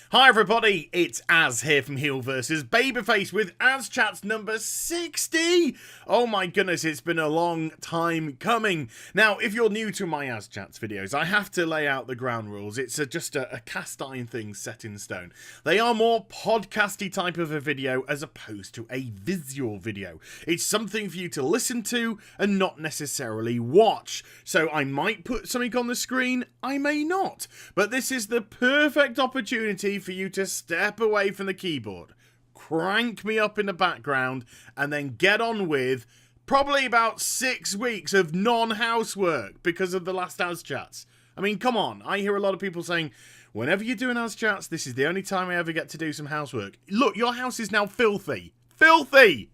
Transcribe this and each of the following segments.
Hi everybody, it's Az here from Heel vs. Babyface with AZCHATS number 60! Oh my goodness, it's been a long time coming. Now, if you're new to my AZCHATS videos, I have to lay out the ground rules. It's just a cast iron thing set in stone. They are more podcasty type of a video as opposed to a visual video. It's something for you to listen to and not necessarily watch. So I might put something on the screen, I may not. But this is the perfect opportunity for you to step away from the keyboard, crank me up in the background, and then get on with probably about 6 weeks of non-housework because of the last AZCHATS. I mean, come on. I hear a lot of people saying, whenever you're doing AZCHATS, this is the only time I ever get to do some housework. Look, your house is now filthy. Filthy!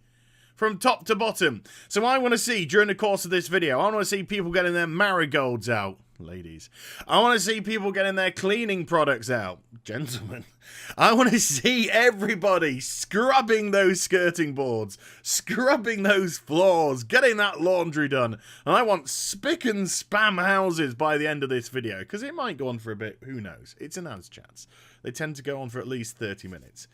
From top to bottom. So I want to see, during the course of this video, I want to see people getting their marigolds out. Ladies. I want to see people getting their cleaning products out. Gentlemen. I want to see everybody scrubbing those skirting boards, scrubbing those floors, getting that laundry done. And I want spick and spam houses by the end of this video, because it might go on for a bit. Who knows? It's an AZCHATS. They tend to go on for at least 30 minutes.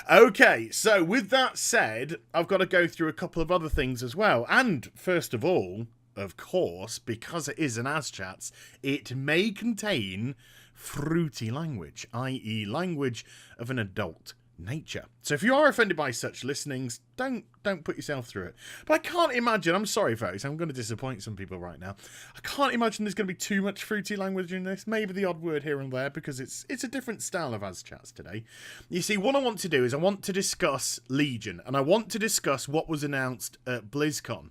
Okay, so with that said, I've got to go through a couple of other things as well. And first of all, of course, because it is an AZCHATS, it may contain fruity language, i.e. language of an adult nature. So if you are offended by such listenings, don't put yourself through it. But I can't imagine, I'm sorry folks, I'm going to disappoint some people right now. I can't imagine there's going to be too much fruity language in this. Maybe the odd word here and there, because it's a different style of AZCHATS today. You see, what I want to do is I want to discuss Legion, and I want to discuss what was announced at BlizzCon.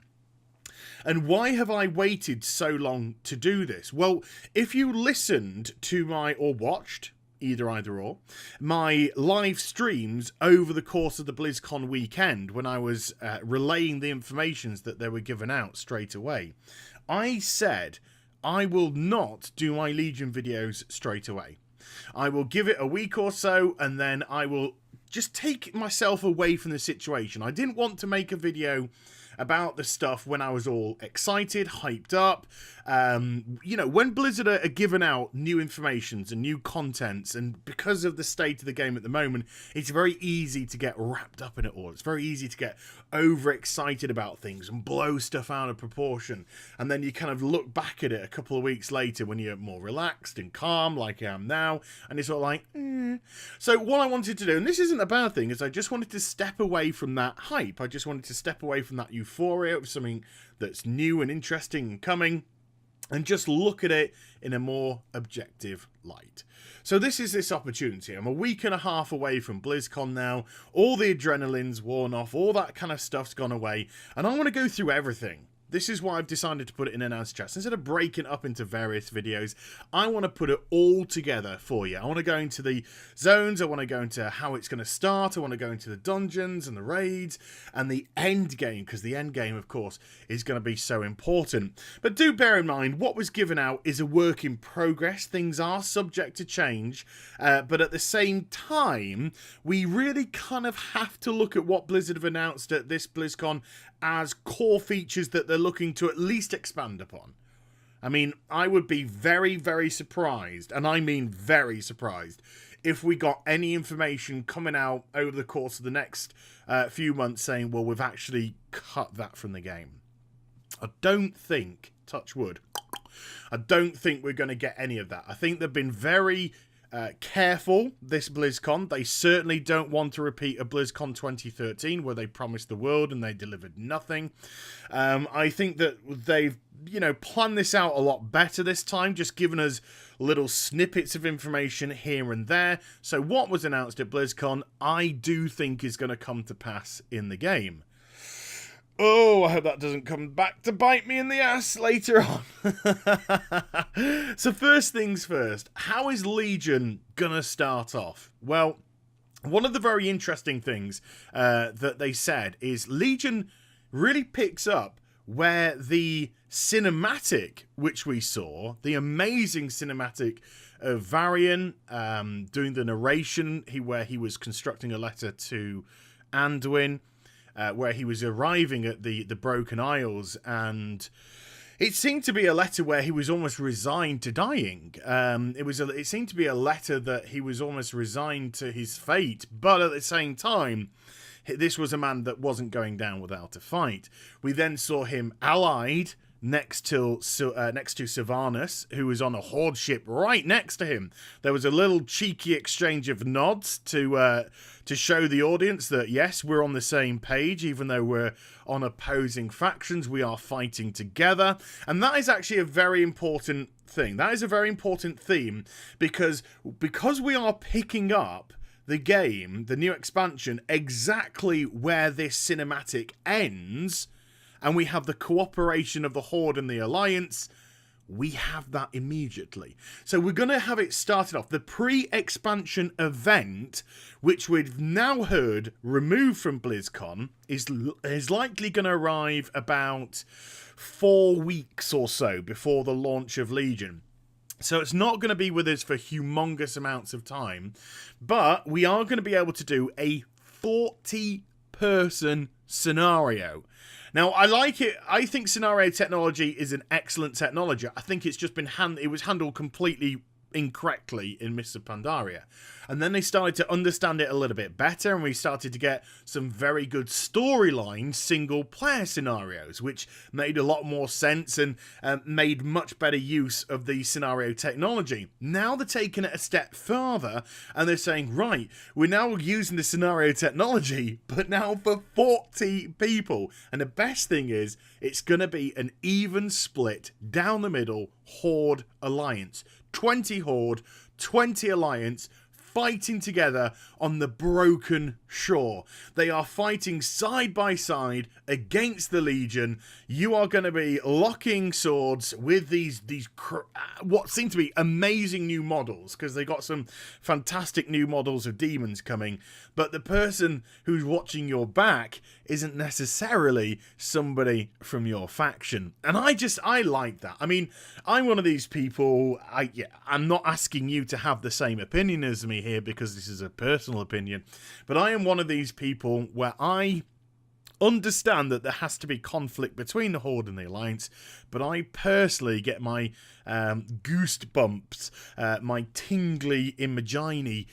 And why have I waited so long to do this? Well, if you listened to or watched, either or, my live streams over the course of the BlizzCon weekend when I was relaying the informations that they were given out straight away, I said I will not do my Legion videos straight away. I will give it a week or so, and then I will just take myself away from the situation. I didn't want to make a video about the stuff when I was all excited, hyped up. You know, when Blizzard are giving out new informations and new contents, and because of the state of the game at the moment, it's very easy to get wrapped up in it all. It's very easy to get overexcited about things and blow stuff out of proportion. And then you kind of look back at it a couple of weeks later when you're more relaxed and calm, like I am now, and it's sort of like, So what I wanted to do, and this isn't a bad thing, is I just wanted to step away from that hype. I just wanted to step away from that euphoria of something that's new and interesting and coming, and just look at it in a more objective light. So this is this opportunity. I'm a week and a half away from BlizzCon now. All the adrenaline's worn off. All that kind of stuff's gone away. And I want to go through everything. This is why I've decided to put it in an AZCHATS. Instead of breaking it up into various videos, I want to put it all together for you. I want to go into the zones. I want to go into how it's going to start. I want to go into the dungeons and the raids and the end game, because the end game, of course, is going to be so important. But do bear in mind, what was given out is a work in progress. Things are subject to change. But at the same time, we really kind of have to look at what Blizzard have announced at this BlizzCon as core features that they're looking to at least expand upon. I mean, I would be very, very surprised, and I mean very surprised, if we got any information coming out over the course of the next few months saying, well, we've actually cut that from the game. I don't think, touch wood, I don't think we're going to get any of that. I think they've been very careful this BlizzCon. They certainly don't want to repeat a BlizzCon 2013 where they promised the world and they delivered nothing. I think that they've, planned this out a lot better this time, just giving us little snippets of information here and there. So what was announced at BlizzCon, I do think is going to come to pass in the game. Oh, I hope that doesn't come back to bite me in the ass later on. So first things first, how is Legion gonna start off? Well, one of the very interesting things that they said is Legion really picks up where the cinematic, which we saw, the amazing cinematic of Varian doing the narration, where he was constructing a letter to Anduin, where he was arriving at the Broken Isles, and It seemed to be a letter where he was almost resigned to dying. It seemed to be a letter that he was almost resigned to his fate, but at the same time, this was a man that wasn't going down without a fight. We then saw him allied next to Sylvanus, who was on a horde ship right next to him. There was a little cheeky exchange of nods to show the audience that yes, we're on the same page, even though we're on opposing factions. We are fighting together, and that is actually a very important thing. That is a very important theme because we are picking up the game, the new expansion, exactly where this cinematic ends. And we have the cooperation of the Horde and the Alliance. We have that immediately. So we're going to have it started off. The pre-expansion event, which we've now heard removed from BlizzCon, is likely going to arrive about 4 weeks or so before the launch of Legion. So it's not going to be with us for humongous amounts of time. But we are going to be able to do a 40-person scenario. Now, I like it. I think scenario technology is an excellent technology. I think it's just been it was handled completely incorrectly in Mists of Pandaria. And then they started to understand it a little bit better, and we started to get some very good storyline single-player scenarios, which made a lot more sense and made much better use of the scenario technology. Now they're taking it a step further, and they're saying, right, we're now using the scenario technology, but now for 40 people. And the best thing is, it's going to be an even split down the middle Horde Alliance. 20 Horde, 20 Alliance, fighting together on the broken shore. They are fighting side by side against the Legion. You are going to be locking swords with these what seem to be amazing new models, because they got some fantastic new models of demons coming. But the person who's watching your back isn't necessarily somebody from your faction. And I like that. I mean, I'm one of these people, I'm not asking you to have the same opinion as me here, because this is a personal opinion, but I am one of these people where I understand that there has to be conflict between the Horde and the Alliance, but I personally get my goosebumps, my tingly imaginy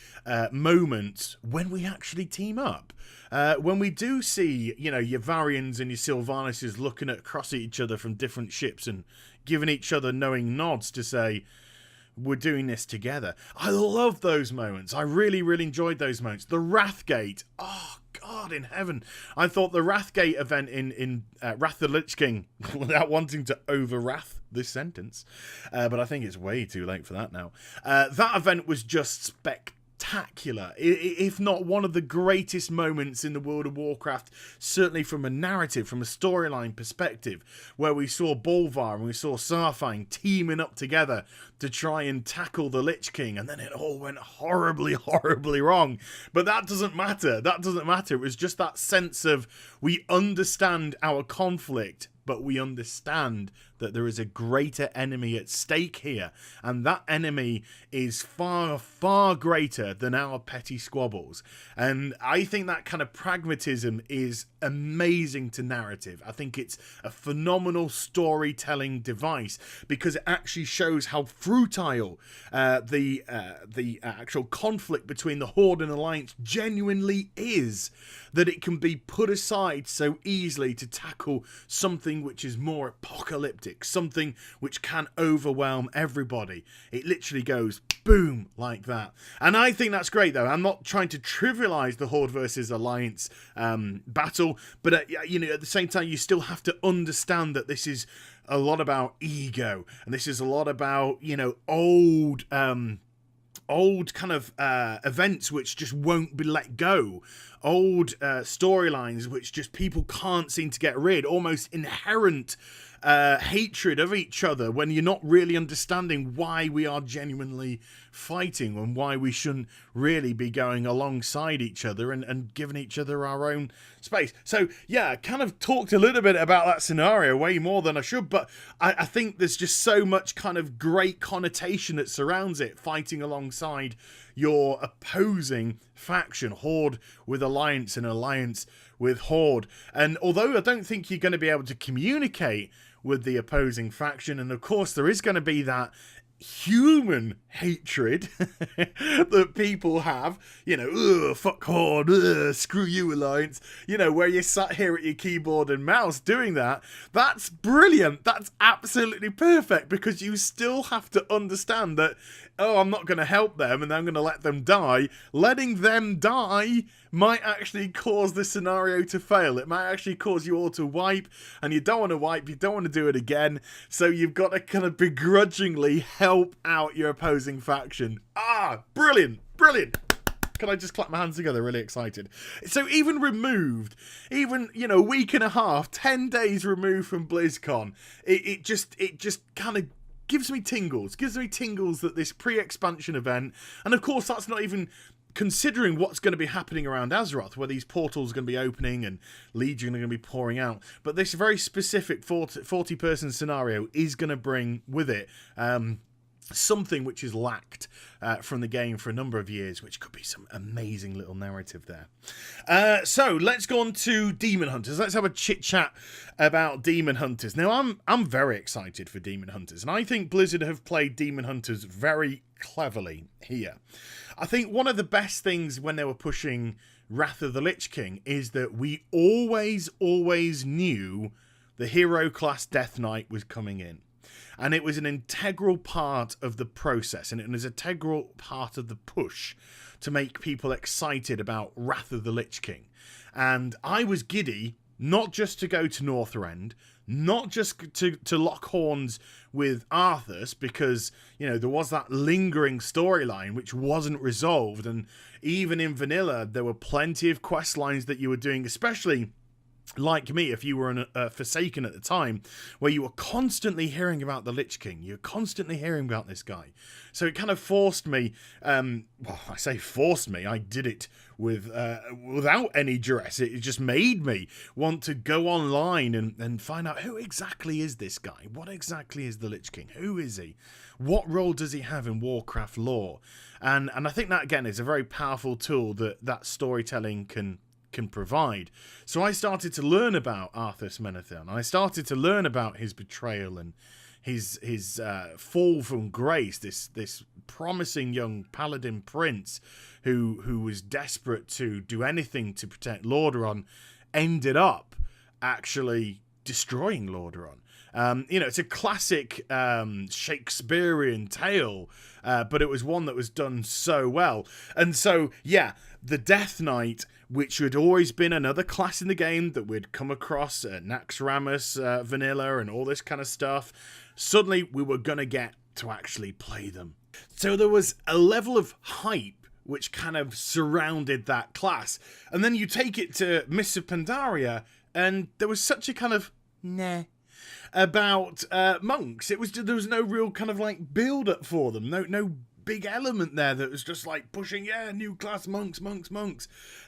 moments when we actually team up. When we do see, your Varians and your Sylvanuses looking across at each other from different ships and giving each other knowing nods to say, we're doing this together. I love those moments. I really, really enjoyed those moments. The Wrathgate. Oh, God in heaven. I thought the Wrathgate event in Wrath the Lich King, without wanting to over-wrath this sentence, but I think it's way too late for that now. That event was just spectacular, if not one of the greatest moments in the World of Warcraft, certainly from a narrative, from a storyline perspective, where we saw Bolvar and we saw Sarfang teaming up together to try and tackle the Lich King, and then it all went horribly, horribly wrong. But that doesn't matter. It was just that sense of, we understand our conflict, but we understand that there is a greater enemy at stake here, and that enemy is far, far greater than our petty squabbles. And I think that kind of pragmatism is amazing to narrative. I think it's a phenomenal storytelling device, because it actually shows how futile the actual conflict between the Horde and Alliance genuinely is, that it can be put aside so easily to tackle something which is more apocalyptic, something which can overwhelm everybody. It literally goes boom like that. And I think that's great, though. I'm not trying to trivialize the Horde versus Alliance battle, but at the same time, you still have to understand that this is a lot about ego, and this is a lot about old kind of events which just won't be let go, old storylines which just people can't seem to get rid, almost inherent hatred of each other, when you're not really understanding why we are genuinely fighting and why we shouldn't really be going alongside each other and giving each other our own space. So yeah, I kind of talked a little bit about that scenario, way more than I should, but I think there's just so much kind of great connotation that surrounds it, fighting alongside your opposing faction, Horde with Alliance and Alliance with Horde. And although I don't think you're going to be able to communicate with the opposing faction. And of course, there is going to be that human hatred that people have, you know, ugh, fuck Horde, ugh, screw you Alliance, you know, where you're sat here at your keyboard and mouse doing that. That's brilliant. That's absolutely perfect, because you still have to understand that, oh, I'm not going to help them and I'm going to let them die. Letting them die might actually cause the scenario to fail. It might actually cause you all to wipe, and you don't want to wipe, you don't want to do it again, so you've got to kind of begrudgingly help out your opposing faction. Ah, brilliant, brilliant. Can I just clap my hands together? Really excited. So even removed, even, you know, a week and a half, 10 days removed from BlizzCon, it just kind of gives me tingles that this pre-expansion event, and of course that's not even considering what's going to be happening around Azeroth, where these portals are going to be opening and Legion are going to be pouring out. But this very specific 40-person scenario is going to bring with it something which is lacked from the game for a number of years, which could be some amazing little narrative there. So let's go on to Demon Hunters. Let's have a chit chat about Demon Hunters. Now I'm very excited for Demon Hunters, and I think Blizzard have played Demon Hunters very cleverly here. I think one of the best things when they were pushing Wrath of the Lich King is that we always knew the hero class Death Knight was coming in. And it was an integral part of the process, and it was an integral part of the push to make people excited about Wrath of the Lich King. And I was giddy, not just to go to Northrend, not just to lock horns with Arthas, because, you know, there was that lingering storyline which wasn't resolved, and even in vanilla there were plenty of quest lines that you were doing, especially like me, if you were a Forsaken at the time, where you were constantly hearing about the Lich King. You're constantly hearing about this guy. So it kind of forced me, well, I say forced me, I did it without any duress. It just made me want to go online and find out, who exactly is this guy? What exactly is the Lich King? Who is he? What role does he have in Warcraft lore? And I think that, again, is a very powerful tool that storytelling can provide. So I started to learn about Arthas Menethil. I started to learn about his betrayal and his fall from grace. This promising young paladin prince who was desperate to do anything to protect Lordaeron, ended up actually destroying Lordaeron. You know, it's a classic Shakespearean tale, but it was one that was done so well. And so, yeah, the Death Knight, which had always been another class in the game that we'd come across, Naxxramas, vanilla, and all this kind of stuff, suddenly we were going to get to actually play them. So there was a level of hype which kind of surrounded that class. And then you take it to Mists of Pandaria, and there was such a kind of nah about monks. There was no real kind of like build up for them. No big element there that was just like pushing, yeah, new class, monks.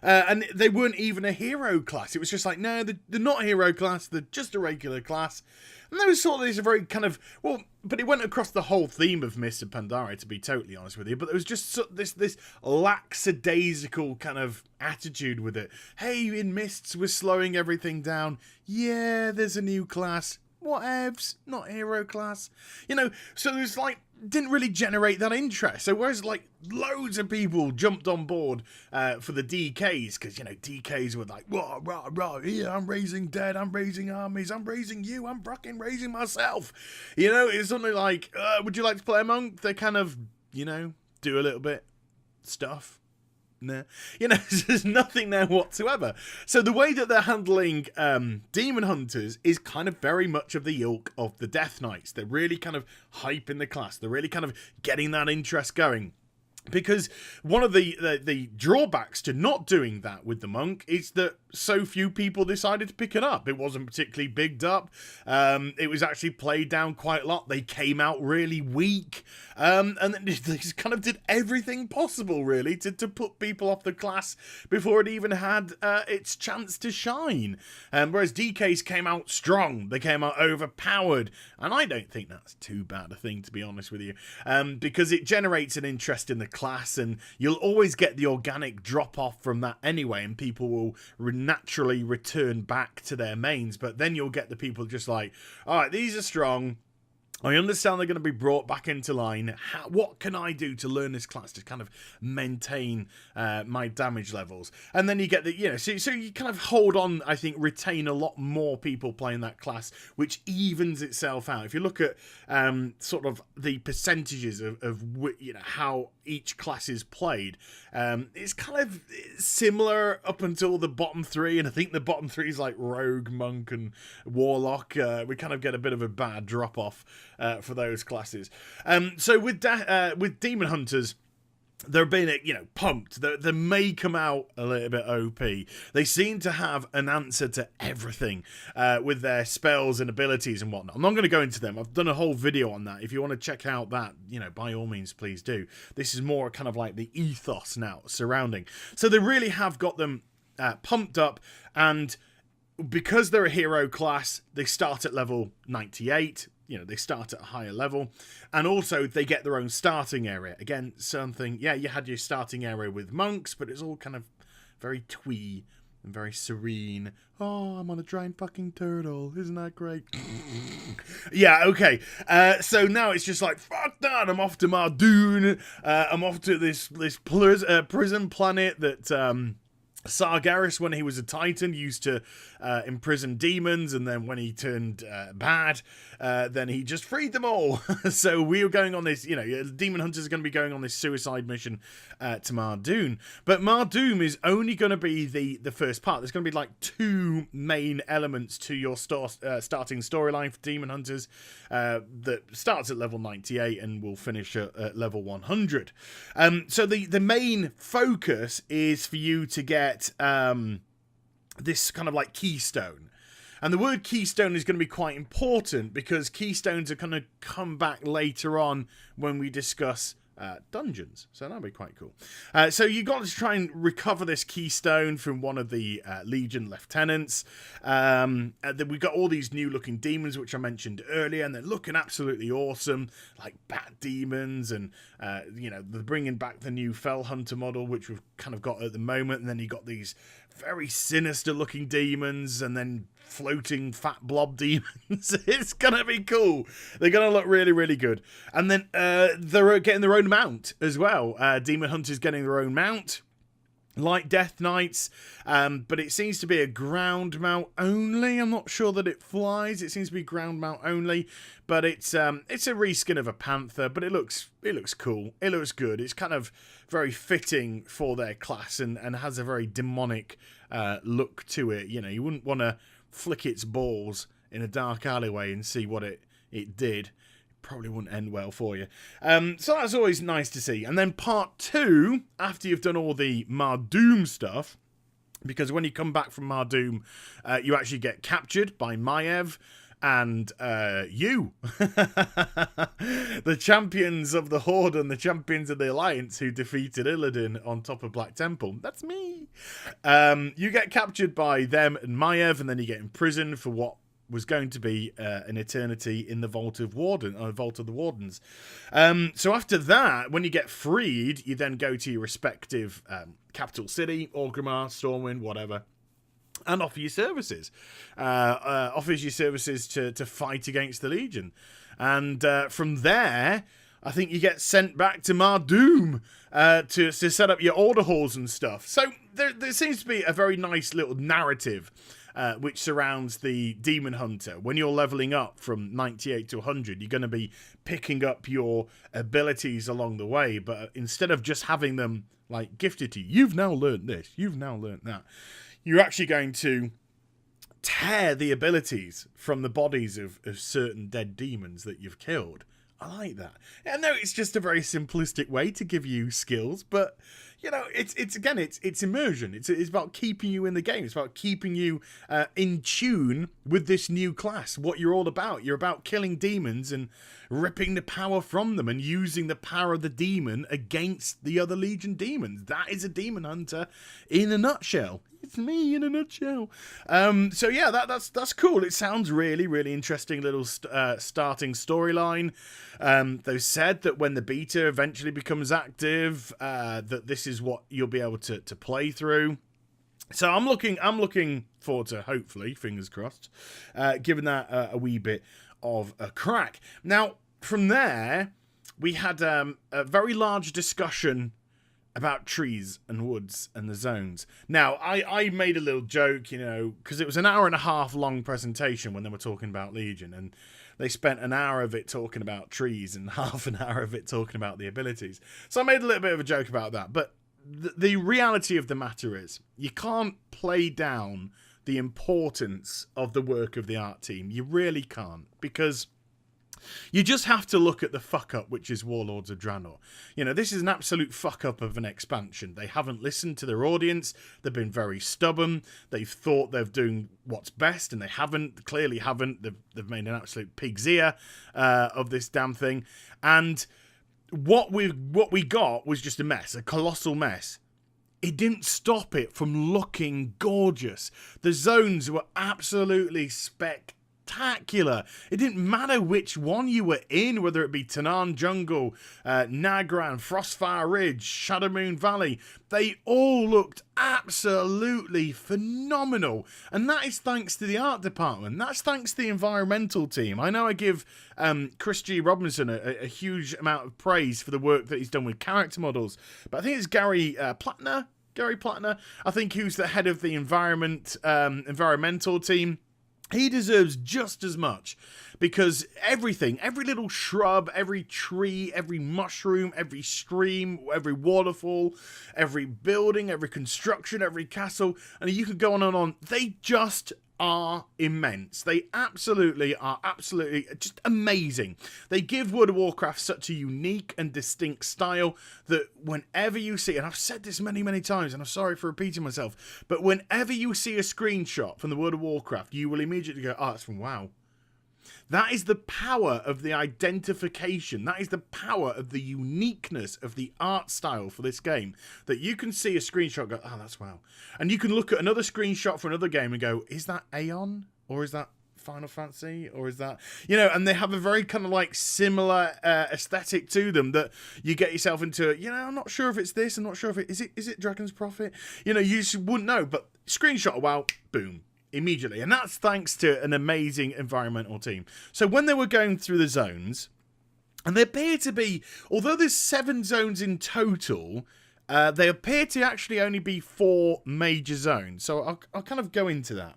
And they weren't even a hero class. It was just like, no, they're not a hero class, they're just a regular class. And there was sort of this very kind of, well, but it went across the whole theme of Mists of Pandaria, to be totally honest with you. But there was just this lackadaisical kind of attitude with it. Hey, in Mists, we're slowing everything down. Yeah, there's a new class. Whatevs, not hero class. You know, so there's like, didn't really generate that interest. So whereas like loads of people jumped on board for the DKs, because, you know, DKs were like, rah, rah, rah, yeah, I'm raising dead, I'm raising armies, I'm raising you, I'm fucking raising myself. You know, it's something like, would you like to play a monk? They kind of, you know, do a little bit stuff. Nah. You know, there's nothing there whatsoever. So the way that they're handling Demon Hunters is kind of very much of the ilk of the Death Knights. They're really kind of hyping the class. They're really kind of getting that interest going. Because one of the drawbacks to not doing that with the monk is that so few people decided to pick it up. It wasn't particularly bigged up. It was actually played down quite a lot. They came out really weak. And they just kind of did everything possible, really, to put people off the class before it even had its chance to shine. Whereas DKs came out strong. They came out overpowered. And I don't think that's too bad a thing, to be honest with you. Because it generates an interest in the class, and you'll always get the organic drop off from that anyway, and people will naturally return back to their mains. But then you'll get the people just like, all right, these are strong, I understand they're going to be brought back into line. What can I do to learn this class to kind of maintain my damage levels? And then you get the, so you kind of hold on, I think, retain a lot more people playing that class, which evens itself out. If you look at sort of the percentages of how each class is played, it's kind of similar up until the bottom three, and I think the bottom three is like Rogue, Monk, and Warlock. We kind of get a bit of a bad drop off for those classes. So with Demon Hunters, they're being, pumped. They may come out a little bit OP. They seem to have an answer to everything with their spells and abilities and whatnot. I'm not going to go into them. I've done a whole video on that. If you want to check out that, by all means, please do. This is more kind of like the ethos now surrounding. So they really have got them pumped up, and because they're a hero class, they start at level 98. They start at a higher level, and also they get their own starting area. Again, something, you had your starting area with monks, but it's all kind of very twee and very serene. Oh, I'm on a giant fucking turtle. Isn't that great? Yeah, okay. So now it's just like, fuck that. I'm off to Mardoon. I'm off to this prison planet that Sargeras, when he was a Titan, used to imprison demons, and then when he turned bad, then he just freed them all. So we were going on this, Demon Hunters are going to be going on this suicide mission to Mardoon. But Mardoon is only going to be the first part. There's going to be like two main elements to your starting storyline for Demon Hunters that starts at level 98 and will finish at level 100. So the main focus is for you to get this kind of like keystone. And the word keystone is going to be quite important, because keystones are going to come back later on when we discuss dungeons. So that'll be quite cool. So you got to try and recover this keystone from one of the Legion lieutenants. And then we've got all these new looking demons, which I mentioned earlier, and they're looking absolutely awesome, like bat demons, and they're bringing back the new Fell Hunter model, which we've kind of got at the moment. And then you got these very sinister looking demons, and then floating fat blob demons. It's gonna be cool. They're gonna look really, really good. And then they're getting their own mount as well. Demon Hunters getting their own mount, like Death Knights, but it seems to be a ground mount only. I'm not sure that it flies. It seems to be ground mount only, but it's a reskin of a panther. But it looks cool. It looks good. It's kind of very fitting for their class, and has a very demonic look to it. You wouldn't want to flick its balls in a dark alleyway and see what it did. Probably wouldn't end well for you. So that's always nice to see. And then part 2, after you've done all the Mardoom stuff, because when you come back from Mardoom, you actually get captured by Maiev and you, the champions of the Horde and the champions of the Alliance who defeated Illidan on top of Black Temple. That's me. You get captured by them and Maiev, and then you get imprisoned for what was going to be an eternity in the Vault of the Wardens. So after that, when you get freed, you then go to your respective capital city, Orgrimmar, Stormwind, whatever, and offer your services. Offers your services to fight against the Legion. And from there, I think you get sent back to Mardoom to set up your order halls and stuff. So there seems to be a very nice little narrative which surrounds the Demon Hunter. When you're leveling up from 98 to 100, you're going to be picking up your abilities along the way, but instead of just having them like gifted to you, you've now learned this, you've now learned that, you're actually going to tear the abilities from the bodies of certain dead demons that you've killed. I like that. I know it's just a very simplistic way to give you skills, but it's immersion. It's about keeping you in the game. It's about keeping you in tune with this new class. What you're all about. You're about killing demons and ripping the power from them and using the power of the demon against the other Legion demons. That is a Demon Hunter in a nutshell. It's me in a nutshell. So yeah, that's cool. It sounds really, really interesting little starting storyline. They've said that when the beta eventually becomes active, that this is what you'll be able to play through. So I'm looking forward to, hopefully, fingers crossed, giving that a wee bit of a crack. Now, from there, we had a very large discussion about trees and woods and the zones. Now, I made a little joke, you know, because it was an 1.5 hour long presentation when they were talking about Legion, and they spent an hour of it talking about trees and half an hour of it talking about the abilities. So I made a little bit of a joke about that, but the reality of the matter is, you can't play down the importance of the work of the art team. You really can't, because you just have to look at the fuck up, which is Warlords of Draenor. You know, this is an absolute fuck up of an expansion. They haven't listened to their audience. They've been very stubborn. They've thought they're doing what's best, and they haven't. Clearly haven't. They've made an absolute pig's ear of this damn thing. And what we got was just a mess, a colossal mess. It didn't stop it from looking gorgeous. The zones were absolutely spectacular. It didn't matter which one you were in, whether it be Tanaan Jungle, Nagran, Frostfire Ridge, Shadowmoon Valley. They all looked absolutely phenomenal. And that is thanks to the art department. That's thanks to the environmental team. I know I give Chris G. Robinson a huge amount of praise for the work that he's done with character models. But I think it's Gary Plattner, I think, who's the head of the environmental team. He deserves just as much, because everything, every little shrub, every tree, every mushroom, every stream, every waterfall, every building, every construction, every castle, and you could go on and on, they just are immense. They absolutely are just amazing. They give World of Warcraft such a unique and distinct style that whenever you see, and I've said this many, many times, and I'm sorry for repeating myself, but whenever you see a screenshot from the World of Warcraft, you will immediately go, oh, that's from WoW. That is the power of the identification. That is the power of the uniqueness of the art style for this game. That you can see a screenshot and go, oh, that's WoW. And you can look at another screenshot for another game and go, is that Aeon? Or is that Final Fantasy? Or is that... You know, and they have a very kind of like similar aesthetic to them that you get yourself into, you know, I'm not sure if it's this, I'm not sure if it... Is it Dragon's Prophet? You know, you just wouldn't know. But screenshot of WoW, boom. Immediately, and that's thanks to an amazing environmental team. So when they were going through the zones, and they appear to be, although there's 7 zones in total, they appear to actually only be 4 major zones. So I'll kind of go into that.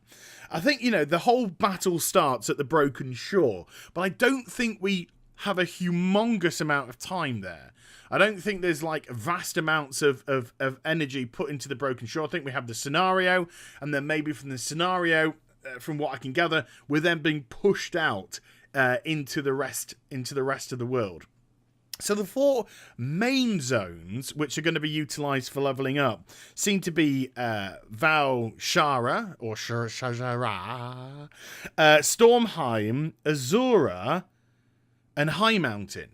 I think, you know, the whole battle starts at the Broken Shore, but I don't think we have a humongous amount of time there. I don't think there's like vast amounts of energy put into the Broken Shore. I think we have the scenario, and then maybe from the scenario, from what I can gather, we're then being pushed out into the rest of the world. So the 4 main zones, which are going to be utilised for levelling up, seem to be Val Shara, or Shajara, Stormheim, Azura, and High Mountain.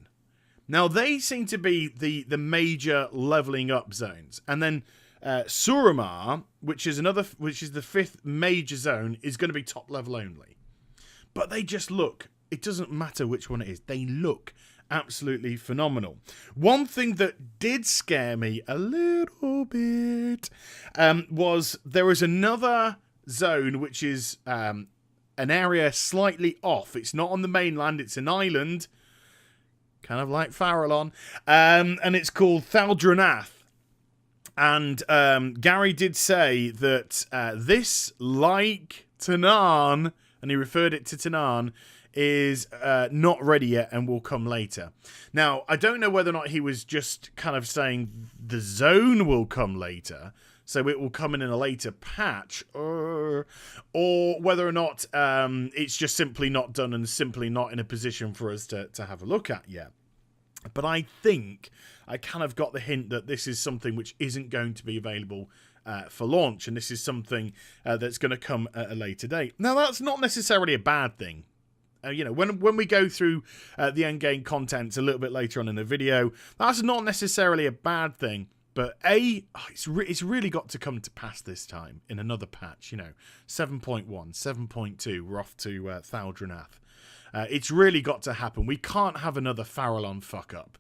Now, they seem to be the major leveling up zones. And then Suramar, which is the 5th major zone, is going to be top level only. But they just look, it doesn't matter which one it is, they look absolutely phenomenal. One thing that did scare me a little bit was there is another zone which is an area slightly off. It's not on the mainland, it's an island, kind of like Farallon, and it's called Thaldranath. And Gary did say that this, like Tanaan, and he referred it to Tanaan, is not ready yet and will come later. Now, I don't know whether or not he was just kind of saying the zone will come later, so it will come in a later patch, or whether or not it's just simply not done and simply not in a position for us to have a look at yet. But I think I kind of got the hint that this is something which isn't going to be available for launch, and this is something that's going to come at a later date. Now, that's not necessarily a bad thing. You know, when we go through the endgame content a little bit later on in the video, that's not necessarily a bad thing. But it's really got to come to pass this time in another patch. 7.1, 7.2, we're off to Thaldranath. It's really got to happen. We can't have another Farallon fuck up.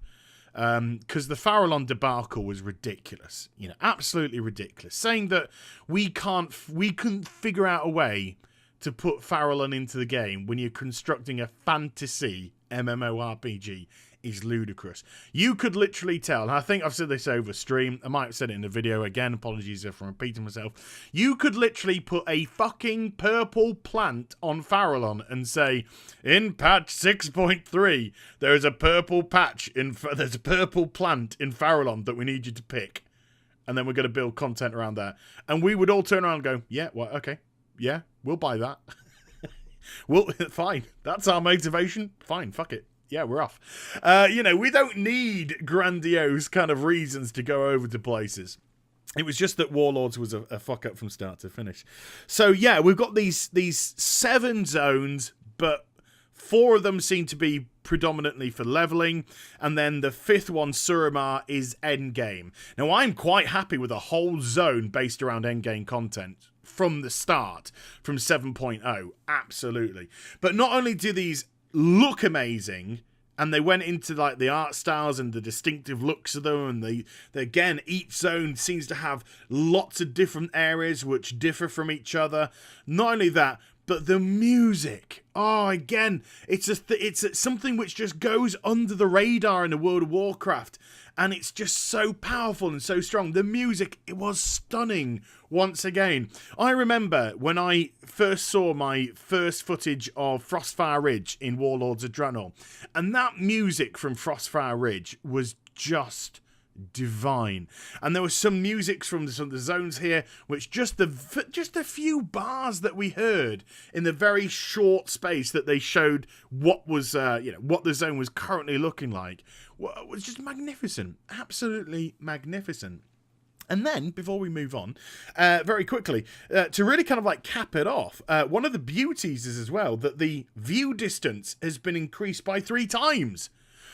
Because the Farallon debacle was ridiculous. Absolutely ridiculous. Saying that we couldn't figure out a way to put Farallon into the game when you're constructing a fantasy MMORPG is ludicrous. You could literally tell, and I think I've said this over stream, I might have said it in the video again, apologies if I'm repeating myself, you could literally put a fucking purple plant on Farallon and say, in patch 6.3, there's a purple plant in Farallon that we need you to pick. And then we're going to build content around that. And we would all turn around and go, yeah, well, okay, yeah, we'll buy that. Well, fine, that's our motivation, fine, fuck it. Yeah, we're off. We don't need grandiose kind of reasons to go over to places. It was just that Warlords was a fuck up from start to finish. So yeah, we've got these 7 zones, but 4 of them seem to be predominantly for leveling, and then the 5th one, Suramar, is endgame. Now, I'm quite happy with a whole zone based around endgame content from the start, from 7.0, absolutely. But not only do these look amazing, and they went into like the art styles and the distinctive looks of them, and they again, each zone seems to have lots of different areas which differ from each other. Not only that, but the music. Oh, again, it's something which just goes under the radar in the World of Warcraft, and it's just so powerful and so strong. The music, it was stunning once again. I remember when I first saw my first footage of Frostfire Ridge in Warlords of Draenor, and that music from Frostfire Ridge was just divine. And there was some music from some of the zones here, which just a few bars that we heard in the very short space that they showed what was what the zone was currently looking like was just magnificent, absolutely magnificent. And then, before we move on, very quickly, to really kind of like cap it off, one of the beauties is as well that the view distance has been increased by 3 times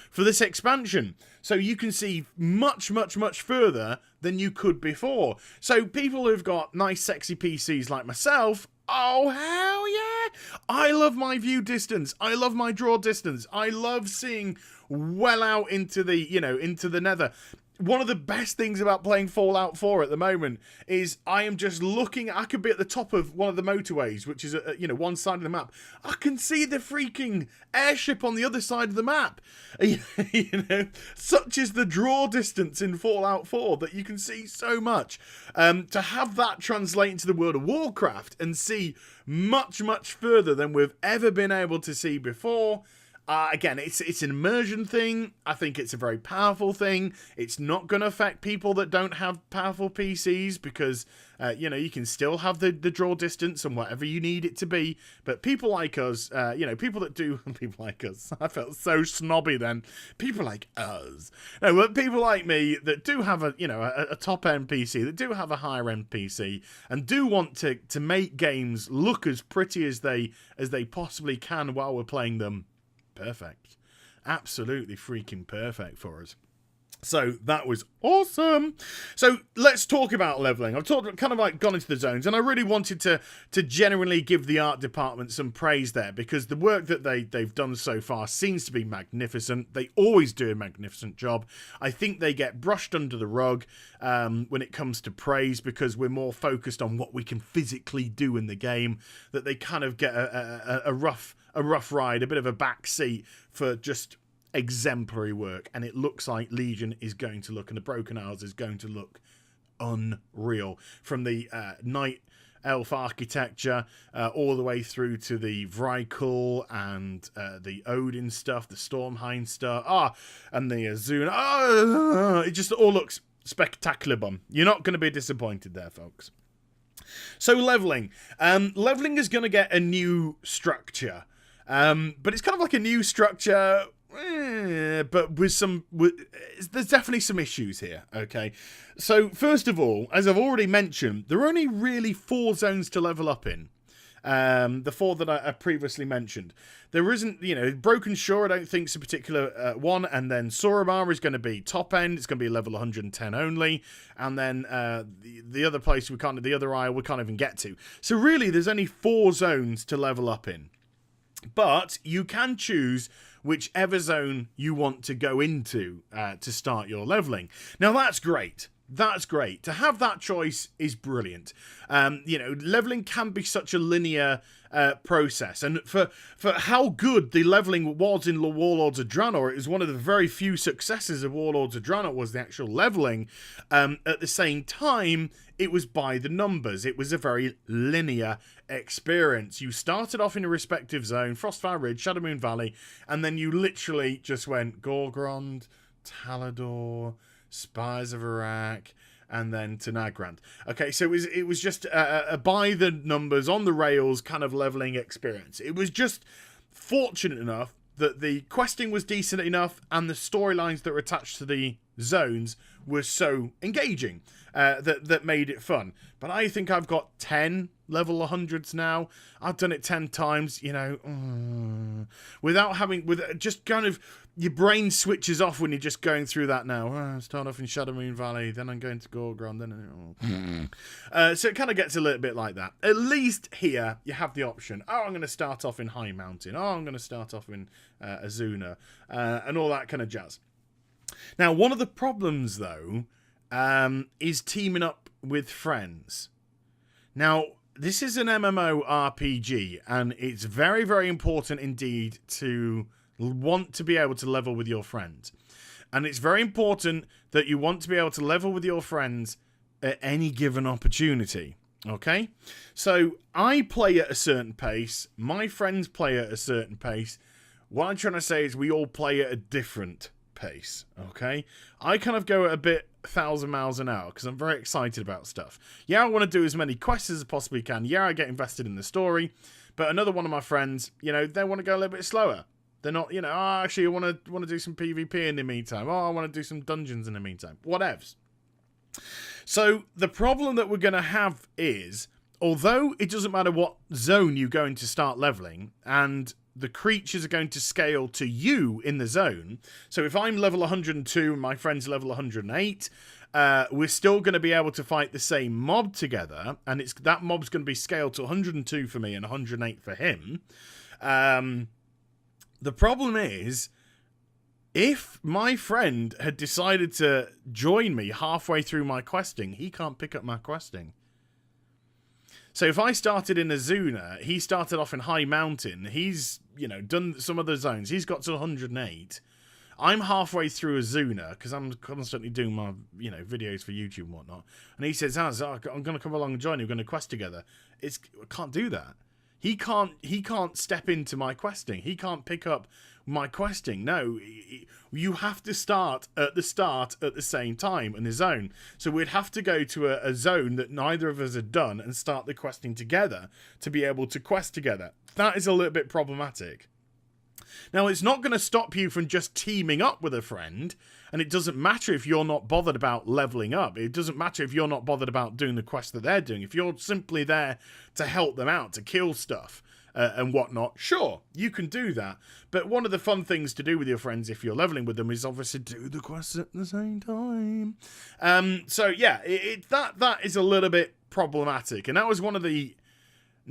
for this expansion. So you can see much, much, much further than you could before. So people who've got nice, sexy PCs like myself, oh, hell yeah! I love my view distance. I love my draw distance. I love seeing well out into the, into the nether. One of the best things about playing Fallout 4 at the moment is I am just looking. I could be at the top of one of the motorways, which is one side of the map. I can see the freaking airship on the other side of the map. Such is the draw distance in Fallout 4 that you can see so much. To have that translate into the World of Warcraft and see much, much further than we've ever been able to see before. Again, it's an immersion thing. I think it's a very powerful thing. It's not going to affect people that don't have powerful PCs because, you can still have the draw distance and whatever you need it to be. But people like us, people that do, people like us, I felt so snobby then. People like us. No, but people like me that do have a top-end PC, that do have a higher-end PC, and do want to make games look as pretty as they possibly can while we're playing them. Perfect. Absolutely freaking perfect for us. So that was awesome. So let's talk about leveling. I've gone into the zones, and I really wanted to genuinely give the art department some praise there, because the work that they've done so far seems to be magnificent. They always do a magnificent job. I think they get brushed under the rug when it comes to praise, because we're more focused on what we can physically do in the game, that they kind of get a rough ride, a bit of a back seat for just exemplary work. And it looks like Legion is going to look, and the Broken Isles is going to look unreal, from the Night Elf architecture all the way through to the Vrykul and the Odin stuff, the Stormhind stuff, and the Azuna. It just all looks spectacular bum. You're not going to be disappointed there, folks. So leveling. Leveling is going to get a new structure. But it's kind of like a new structure, but there's definitely some issues here, okay? So, first of all, as I've already mentioned, there are only really 4 zones to level up in. The 4 that I previously mentioned. There isn't, Broken Shore, I don't think is a particular one, and then Soramar is going to be top end. It's going to be level 110 only, and then the other place the other isle we can't even get to. So really, there's only 4 zones to level up in. But you can choose whichever zone you want to go into to start your leveling. Now, that's great. That's great. To have that choice is brilliant. Leveling can be such a linear process. And for how good the leveling was in Warlords of Draenor, it was one of the very few successes of Warlords of Draenor was the actual leveling. At the same time, it was by the numbers. It was a very linear experience. You started off in a respective zone, Frostfire Ridge, Shadowmoon Valley, and then you literally just went Gorgrond, Talador, Spires of Iraq, and then to Nagrand. Okay, so it was just a by the numbers, on the rails kind of leveling experience. It was just fortunate enough that the questing was decent enough and the storylines that were attached to the zones were so engaging that made it fun. But I think I've got 10 level 100s now. I've done it 10 times, without having, just kind of, your brain switches off when you're just going through that now. Start off in Shadowmoon Valley, then I'm going to Gorgrond, then... so it kind of gets a little bit like that. At least here, you have the option. Oh, I'm going to start off in High Mountain. Oh, I'm going to start off in Azuna, and all that kind of jazz. Now, one of the problems, though, is teaming up with friends. Now, this is an MMORPG, and it's very, very important indeed to want to be able to level with your friends. And it's very important that you want to be able to level with your friends at any given opportunity. Okay? So, I play at a certain pace. My friends play at a certain pace. What I'm trying to say is we all play at a different pace. Okay? I kind of go at a bit 1,000 miles an hour because I'm very excited about stuff. Yeah, I want to do as many quests as I possibly can. Yeah, I get invested in the story. But another one of my friends, they want to go a little bit slower. They're not, actually, I want to do some PvP in the meantime. Oh, I want to do some dungeons in the meantime. Whatevs. So the problem that we're going to have is, although it doesn't matter what zone you go into start leveling, and the creatures are going to scale to you in the zone. So if I'm level 102 and my friend's level 108, we're still going to be able to fight the same mob together, and that mob's going to be scaled to 102 for me and 108 for him. The problem is, if my friend had decided to join me halfway through my questing, he can't pick up my questing. So if I started in Azuna, he started off in High Mountain, he's, done some other zones, he's got to 108. I'm halfway through Azuna, because I'm constantly doing my, videos for YouTube and whatnot. And he says, I'm going to come along and join you, we're going to quest together. I can't do that. He can't step into my questing. He can't pick up my questing. No, you have to start at the same time in the zone. So we'd have to go to a zone that neither of us had done and start the questing together to be able to quest together. That is a little bit problematic. Now, it's not going to stop you from just teaming up with a friend, and it doesn't matter if you're not bothered about leveling up. It doesn't matter if you're not bothered about doing the quest that they're doing. If you're simply there to help them out, to kill stuff and whatnot, sure, you can do that. But one of the fun things to do with your friends if you're leveling with them is obviously do the quests at the same time. So, yeah, that is a little bit problematic. And that was one of the...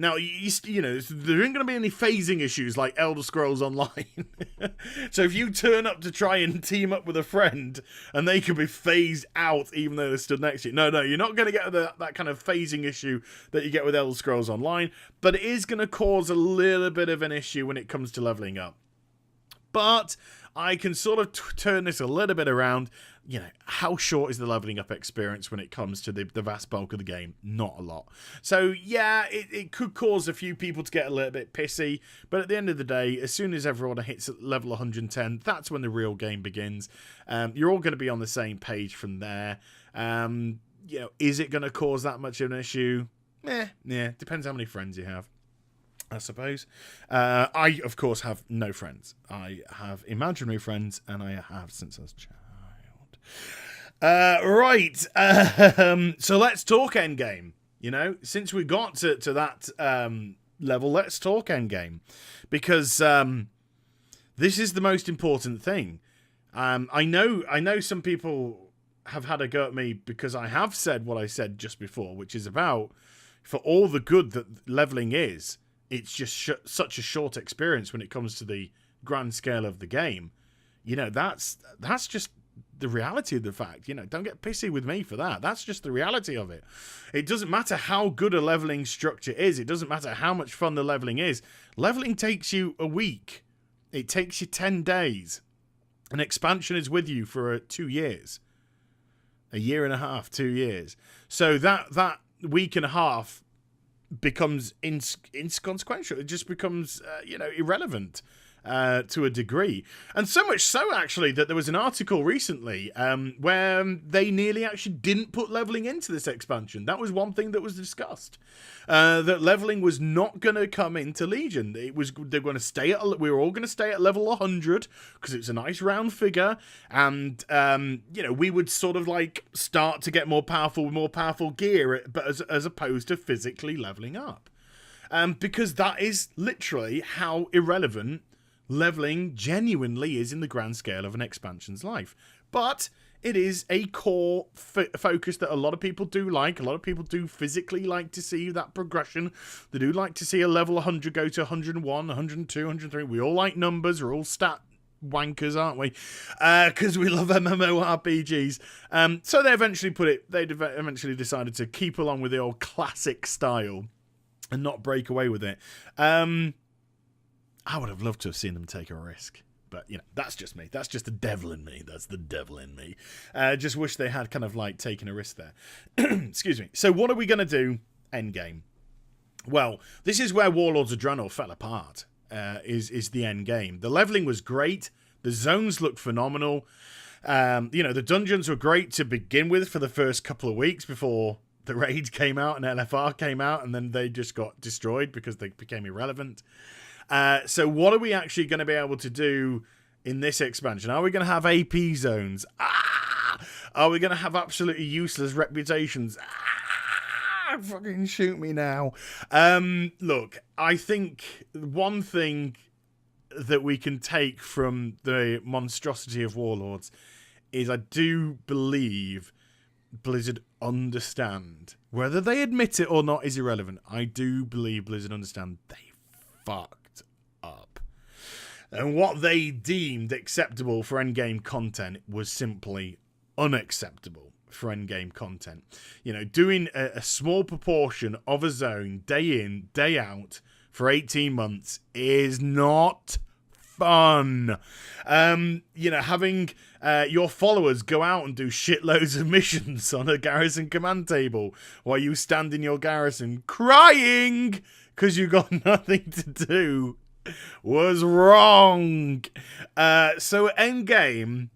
Now, there aren't going to be any phasing issues like Elder Scrolls Online. So if you turn up to try and team up with a friend and they can be phased out even though they're stood next to you. No, you're not going to get that kind of phasing issue that you get with Elder Scrolls Online. But it is going to cause a little bit of an issue when it comes to leveling up. But I can sort of turn this a little bit around. How short is the leveling up experience when it comes to the vast bulk of the game? Not a lot. So, yeah, it could cause a few people to get a little bit pissy. But at the end of the day, as soon as everyone hits level 110, that's when the real game begins. You're all going to be on the same page from there. Is it going to cause that much of an issue? Yeah, depends how many friends you have, I suppose. I, of course, have no friends. I have imaginary friends, and I have since I was a child. Right. So let's talk endgame. Since we got to that level, let's talk endgame. Because this is the most important thing. I know some people have had a go at me because I have said what I said just before, which is about, for all the good that leveling is, it's just such a short experience when it comes to the grand scale of the game. You know, that's just the reality of the fact. You know, don't get pissy with me for that. That's just the reality of it. It doesn't matter how good a leveling structure is. It doesn't matter how much fun the leveling is. Leveling takes you a week. It takes you 10 days. An expansion is with you for 2 years. A year and a half, 2 years. So that week and a half becomes inconsequential. It just becomes, irrelevant to a degree. And so much so, actually, that there was an article recently where they nearly actually didn't put leveling into this expansion. That was one thing that was discussed. That leveling was not going to come into Legion. They're going to stay at. We were all going to stay at level 100 because it's a nice round figure, and we would sort of like start to get more powerful gear, but as opposed to physically leveling up, because that is literally how irrelevant leveling genuinely is in the grand scale of an expansion's life. But it is a core focus that a lot of people do like. A lot of people do physically like to see that progression. They do like to see a level 100 go to 101, 102, 103. We all like numbers. We're all stat wankers, aren't we? Because we love MMORPGs. So they eventually decided to keep along with the old classic style and not break away with it. I would have loved to have seen them take a risk. But, that's just me. That's just the devil in me. That's the devil in me. Just wish they had kind of like taken a risk there. Excuse me. So what are we going to do endgame? Well, this is where Warlords of Draenor fell apart, is the endgame. The leveling was great. The zones looked phenomenal. The dungeons were great to begin with for the first couple of weeks before the raid came out and LFR came out, and then they just got destroyed because they became irrelevant. So what are we actually going to be able to do in this expansion? Are we going to have AP zones? Are we going to have absolutely useless reputations? Fucking shoot me now. Look, I think one thing that we can take from the monstrosity of Warlords is I do believe Blizzard understand. Whether they admit it or not is irrelevant. I do believe Blizzard understand they fucked up. And what they deemed acceptable for endgame content was simply unacceptable for endgame content. Doing a small proportion of a zone day in, day out for 18 months is not fun. Having your followers go out and do shitloads of missions on a garrison command table while you stand in your garrison crying because you got nothing to do was wrong. So endgame,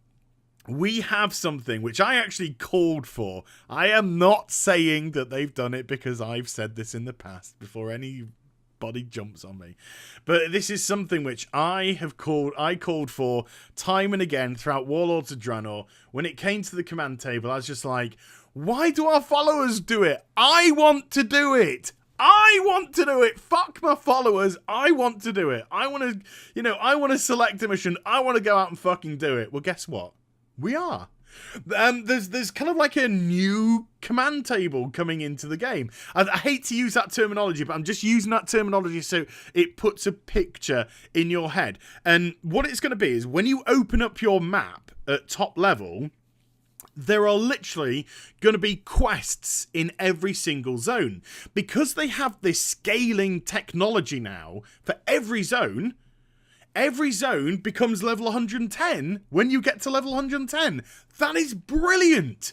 we have something which I actually called for. I am not saying that they've done it because I've said this in the past before anybody jumps on me. But this is something which I called for time and again throughout Warlords of Draenor. When it came to the command table, I was just like, why do our followers do it? I want to do it. I want to do it. Fuck my followers. I want to do it. I want to select a mission. I want to go out and fucking do it. Well, guess what? We are. There's kind of like a new command table coming into the game. I hate to use that terminology, but I'm just using that terminology so it puts a picture in your head. And what it's going to be is when you open up your map at top level, there are literally going to be quests in every single zone. Because they have this scaling technology now for every zone becomes level 110 when you get to level 110. That is brilliant.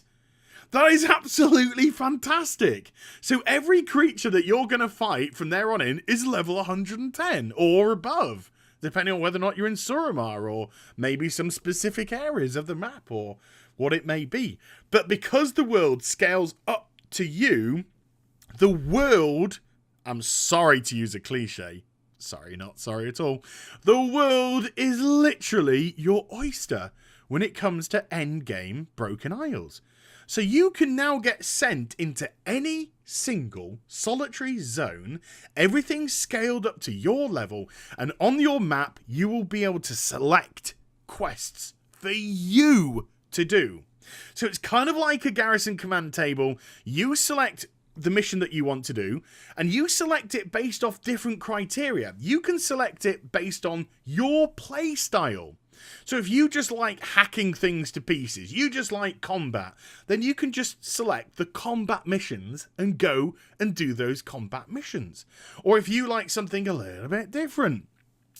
That is absolutely fantastic. So every creature that you're going to fight from there on in is level 110 or above, depending on whether or not you're in Suramar or maybe some specific areas of the map or what it may be. But because the world scales up to you, the world, I'm sorry to use a cliche, sorry, not sorry at all, the world is literally your oyster when it comes to endgame Broken Isles. So you can now get sent into any single solitary zone, everything scaled up to your level, and on your map you will be able to select quests for you to do. So it's kind of like a garrison command table. You select the mission that you want to do, and you select it based off different criteria. You can select it based on your play style. So if you just like hacking things to pieces, you just like combat, then you can just select the combat missions and go and do those combat missions. Or if you like something a little bit different,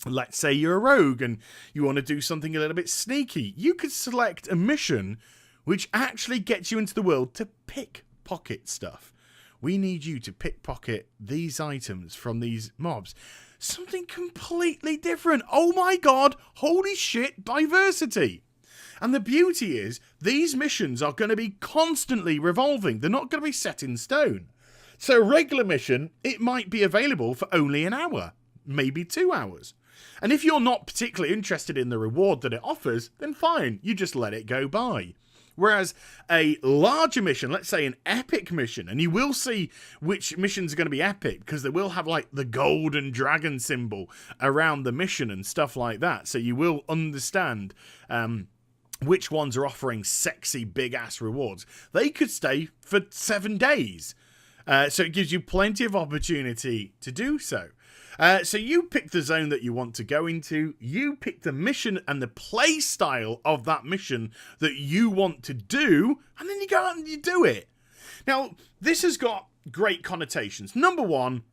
let's say you're a rogue and you want to do something a little bit sneaky, you could select a mission which actually gets you into the world to pickpocket stuff. We need you to pickpocket these items from these mobs. Something completely different. Oh my god, holy shit, diversity. And the beauty is, these missions are going to be constantly revolving. They're not going to be set in stone. So a regular mission, it might be available for only an hour, maybe 2 hours. And if you're not particularly interested in the reward that it offers, then fine, you just let it go by. Whereas a larger mission, let's say an epic mission, and you will see which missions are going to be epic because they will have like the golden dragon symbol around the mission and stuff like that. So you will understand which ones are offering sexy big ass rewards. They could stay for 7 days. So it gives you plenty of opportunity to do so. So you pick the zone that you want to go into, you pick the mission and the play style of that mission that you want to do, and then you go out and you do it. Now, this has got great connotations. Number one,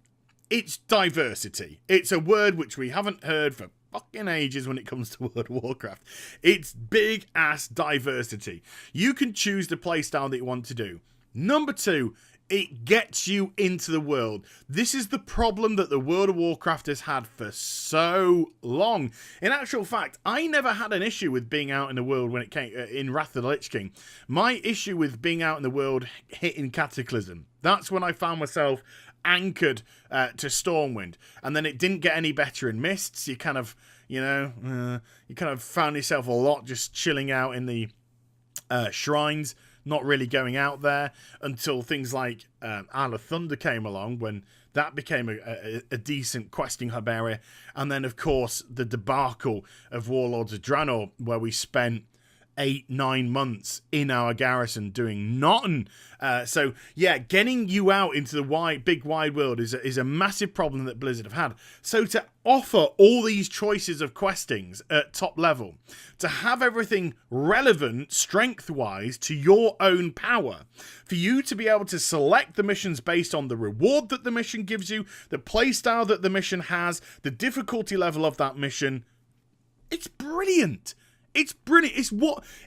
it's diversity. It's a word which we haven't heard for fucking ages when it comes to World of Warcraft. It's big ass diversity. You can choose the play style that you want to do. Number two, it gets you into the world. This is the problem that the World of Warcraft has had for so long. In actual fact, I never had an issue with being out in the world when it came in Wrath of the Lich King. My issue with being out in the world hit in Cataclysm. That's when I found myself anchored to Stormwind, and then it didn't get any better in Mists. You kind of, you kind of found yourself a lot just chilling out in the shrines, not really going out there until things like Isle of Thunder came along, when that became a decent questing hub area. And then, of course, the debacle of Warlords of Draenor, where we spent 8-9 months in our garrison doing nothing. So yeah, getting you out into the big wide world is a massive problem that Blizzard have had. So to offer all these choices of questings at top level, to have everything relevant strength wise to your own power, for you to be able to select the missions based on the reward that the mission gives you, the playstyle that the mission has, the difficulty level of that mission, it's brilliant. It's brilliant.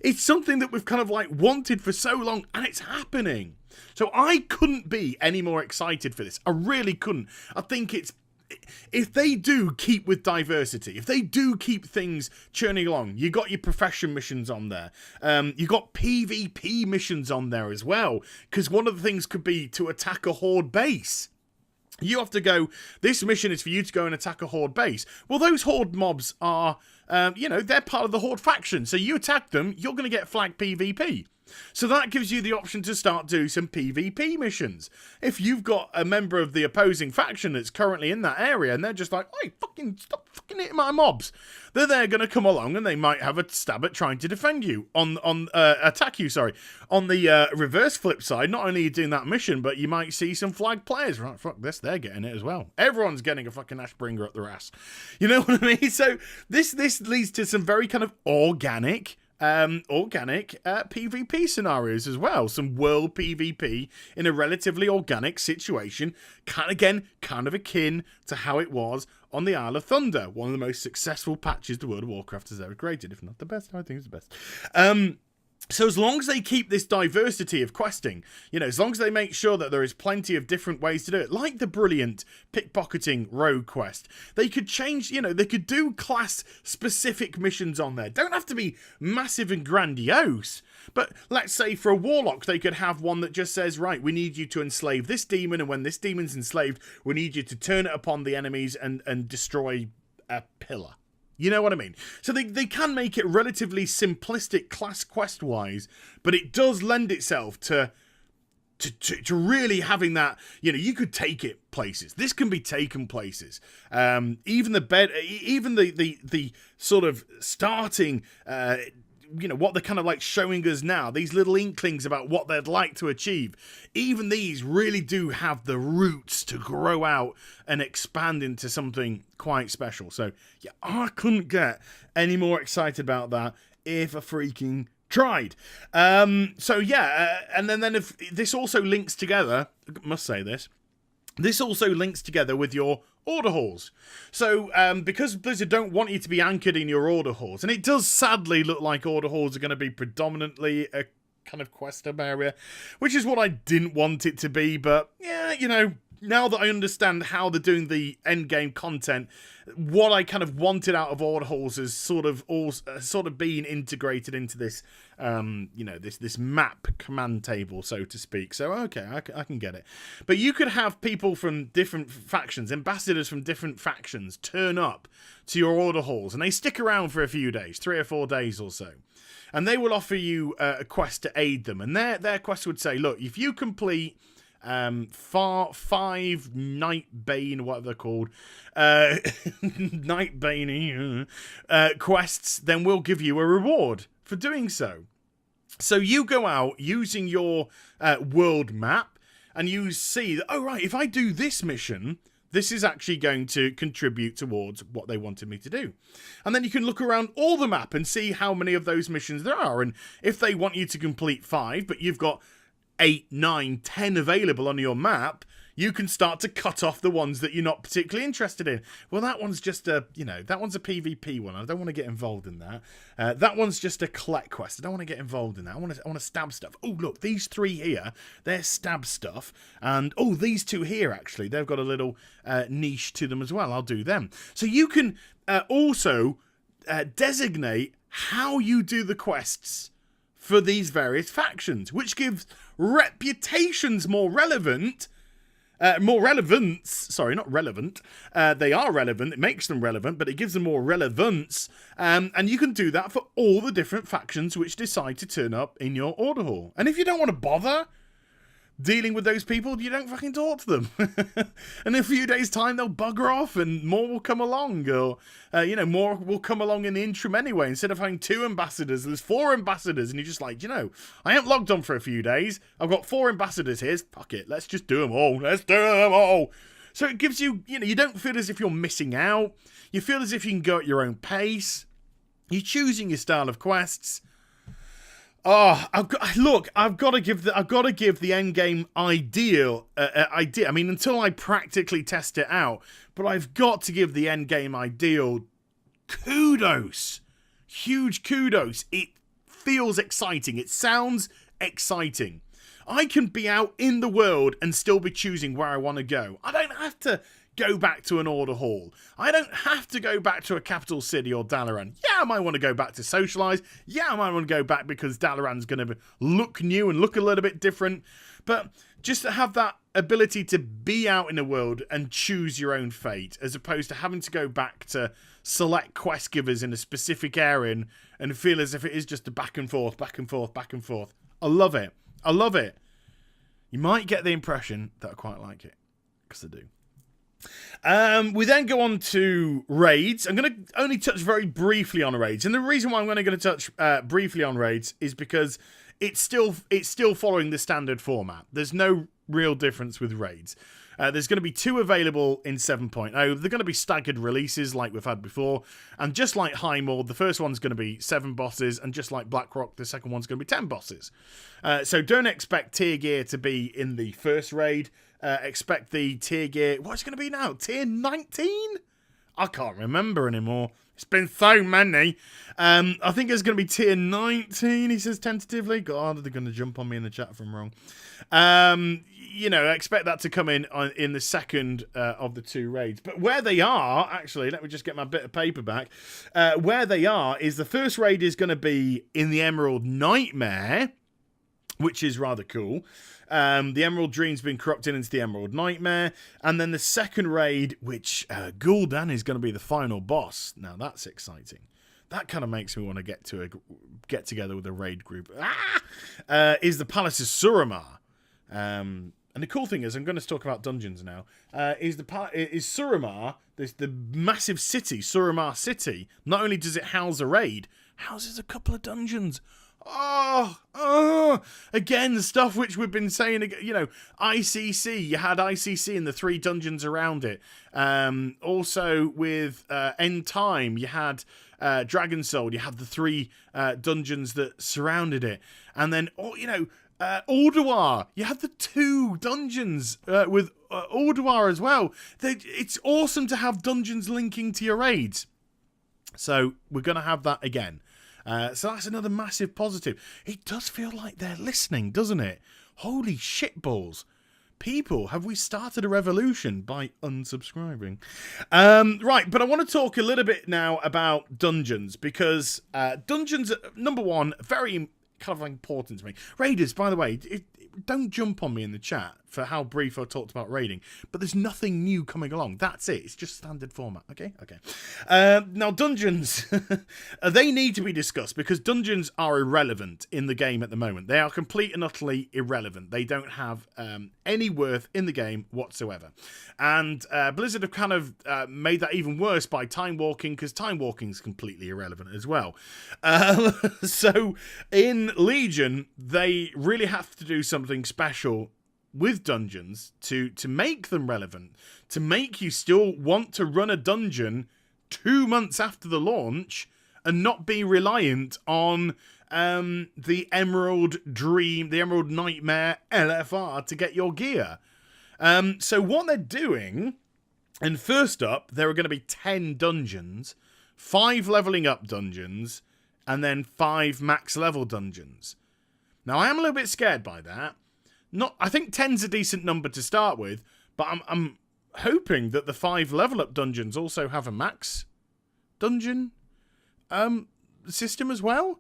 It's something that we've kind of like wanted for so long, and it's happening. So I couldn't be any more excited for this. I really couldn't. I think if they do keep with diversity, if they do keep things churning along, you got your profession missions on there. You got PvP missions on there as well, because one of the things could be to attack a horde base. You have to go, this mission is for you to go and attack a horde base. Well, those horde mobs are, they're part of the horde faction. So you attack them, you're going to get flag PvP. So that gives you the option to start doing some PvP missions. If you've got a member of the opposing faction that's currently in that area and they're just like, hey, stop fucking hitting my mobs, they're going to come along and they might have a stab at trying to defend you, attack you, sorry. On the reverse flip side, not only are you doing that mission, but you might see some flag players. Right, fuck this, they're getting it as well. Everyone's getting a fucking Ashbringer up their ass. You know what I mean? So this leads to some very kind of organic PvP scenarios as well. Some world PvP in a relatively organic situation, kind of akin to how it was on the Isle of Thunder, one of the most successful patches the World of Warcraft has ever created, if not the best. I think it's the best. So as long as they keep this diversity of questing, as long as they make sure that there is plenty of different ways to do it, like the brilliant pickpocketing rogue quest, they could change, they could do class-specific missions on there. Don't have to be massive and grandiose, but let's say for a warlock, they could have one that just says, right, we need you to enslave this demon, and when this demon's enslaved, we need you to turn it upon the enemies and destroy a pillar. You know what I mean? So they can make it relatively simplistic class quest-wise, but it does lend itself to really having that, you could take it places. This can be taken places. Even the sort of starting, what they're kind of like showing us now, these little inklings about what they'd like to achieve. Even these really do have the roots to grow out and expand into something quite special. So yeah, I couldn't get any more excited about that if I freaking tried. So yeah, and then if this also links together, I must say this also links together with your order halls. So because Blizzard don't want you to be anchored in your order halls, and it does sadly look like order halls are going to be predominantly a kind of quest hub area, which is what I didn't want it to be, but yeah, now that I understand how they're doing the end game content, what I kind of wanted out of order halls is sort of being integrated into this, this map command table, so to speak. So okay, I can get it. But you could have people from different factions, ambassadors from different factions, turn up to your order halls, and they stick around for a few days, 3 or 4 days or so, and they will offer you a quest to aid them. And their quest would say, look, if you complete 5 Nightbane, whatever they're called, Nightbane quests, then we'll give you a reward for doing so. So you go out using your world map, and you see that, oh right, if I do this mission, this is actually going to contribute towards what they wanted me to do. And then you can look around all the map and see how many of those missions there are. And if they want you to complete 5, but you've got 8, 9, 10 available on your map, you can start to cut off the ones that you're not particularly interested in. Well, that one's just that one's a PvP one. I don't want to get involved in that. That one's just a collect quest. I don't want to get involved in that. I want to stab stuff. Oh, look, these 3 here, they're stab stuff. And, oh, these 2 here, actually, they've got a little niche to them as well. I'll do them. So you can also designate how you do the quests for these various factions, which gives reputations more relevance. Sorry, not relevant. They are relevant. It makes them relevant, but it gives them more relevance. And you can do that for all the different factions which decide to turn up in your order hall. And if you don't want to bother dealing with those people, you don't fucking talk to them. And in a few days' time, they'll bugger off and more will come along. Or, more will come along in the interim anyway. Instead of having 2 ambassadors, there's 4 ambassadors. And you're just like, I haven't logged on for a few days. I've got 4 ambassadors here. Fuck it. Let's just do them all. Let's do them all. So it gives you, you don't feel as if you're missing out. You feel as if you can go at your own pace. You're choosing your style of quests. Oh, I've got to give the end game idea. I mean, until I practically test it out, but I've got to give the end game ideal kudos, huge kudos. It feels exciting. It sounds exciting. I can be out in the world and still be choosing where I want to go. I don't have to go back to an order hall. I don't have to go back to a capital city or Dalaran. Yeah, I might want to go back to socialize. Yeah, I might want to go back because Dalaran's going to look new and look a little bit different. But just to have that ability to be out in the world and choose your own fate, as opposed to having to go back to select quest givers in a specific area and feel as if it is just a back and forth, back and forth, back and forth. I love it. I love it. You might get the impression that I quite like it, because I do. We then go on to raids. I'm going to only touch very briefly on raids, and the reason why I'm going to touch briefly on raids is because it's still following the standard format. There's no real difference with raids. There's going to be 2 available in 7.0. They're going to be staggered releases like we've had before, and just like High Maul, the first one's going to be 7 bosses, and just like BlackRock, the second one's going to be 10 bosses. So don't expect tier gear to be in the first raid. Expect the tier gear. What's it going to be now? Tier 19? I can't remember anymore. It's been so many. I think it's going to be tier 19, he says tentatively. God, they're going to jump on me in the chat if I'm wrong. Expect that to come in the second of the 2 raids. But where they are, actually, let me just get my bit of paper back. Where they are is the first raid is going to be in the Emerald Nightmare, which is rather cool. The Emerald Dream's been corrupted into the Emerald Nightmare. And then the second raid, which Gul'dan is going to be the final boss. Now, that's exciting. That kind of makes me want to get together with a raid group. Is the Palace of Suramar. And the cool thing is, I'm going to talk about dungeons now, is Suramar, the massive city, Suramar City. Not only does it house a raid, houses a couple of dungeons. Again, the stuff which we've been saying, ICC, you had ICC and the 3 dungeons around it. Also with End Time, you had Dragon Soul, you had the 3 dungeons that surrounded it. And then, Ulduar, you had the 2 dungeons with Ulduar as well. It's awesome to have dungeons linking to your raids. So we're going to have that again. So that's another massive positive. It does feel like they're listening, doesn't it? Holy shitballs. People, have we started a revolution by unsubscribing? Right, but I want to talk a little bit now about dungeons, because dungeons, number one, very kind of important to me. Raiders, by the way, don't jump on me in the chat for how brief I talked about raiding, but there's nothing new coming along. That's it. It's just standard format. Okay. Now, dungeons, they need to be discussed, because dungeons are irrelevant in the game at the moment. They are complete and utterly irrelevant. They don't have any worth in the game whatsoever. And Blizzard have kind of made that even worse by time walking, because time walking is completely irrelevant as well. So in Legion, they really have to do something special with dungeons to make them relevant, to make you still want to run a dungeon 2 months after the launch and not be reliant on the Emerald Dream, the Emerald Nightmare LFR to get your gear. So what they're doing, and first up, there are going to be 10 dungeons, 5 leveling up dungeons, and then 5 max level dungeons. Now, I am a little bit scared by that. I think 10's a decent number to start with, but I'm hoping that the 5 level up dungeons also have a max dungeon system as well.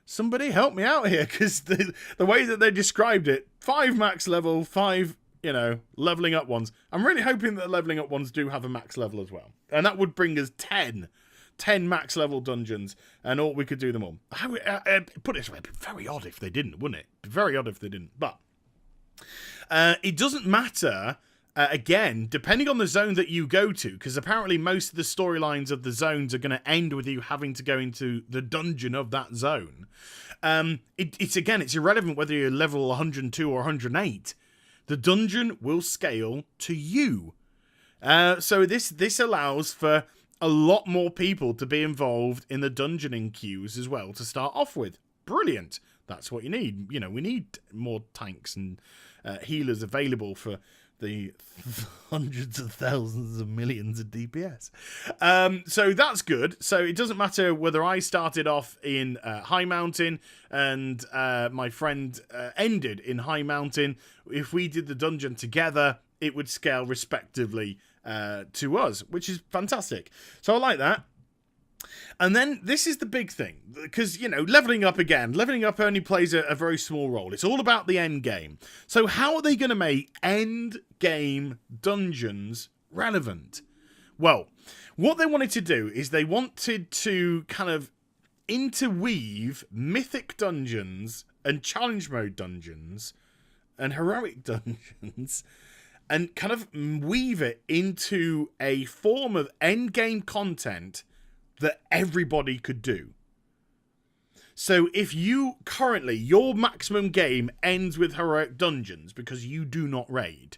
Somebody help me out here, because the way that they described it, 5 max level, 5 leveling up ones. I'm really hoping that the leveling up ones do have a max level as well, and that would bring us 10 max level dungeons, and we could do them all. Put it this way, it'd be very odd if they didn't, wouldn't it? It'd be very odd if they didn't, but it doesn't matter, again, depending on the zone that you go to, because apparently most of the storylines of the zones are going to end with you having to go into the dungeon of that zone. It's irrelevant whether you're level 102 or 108. The dungeon will scale to you. So this allows for a lot more people to be involved in the dungeoning queues as well to start off with. Brilliant. That's what you need. We need more tanks and healers available for the hundreds of thousands of millions of DPS. So that's good. So it doesn't matter whether I started off in High Mountain and my friend ended in High Mountain. If we did the dungeon together, it would scale respectively to us, which is fantastic. So I like that. And then this is the big thing, because, leveling up only plays a very small role. It's all about the end game. So how are they going to make end game dungeons relevant? Well, what they wanted to do is they wanted to kind of interweave mythic dungeons and challenge mode dungeons and heroic dungeons and kind of weave it into a form of end game content that everybody could do. So if your maximum game ends with heroic dungeons because you do not raid,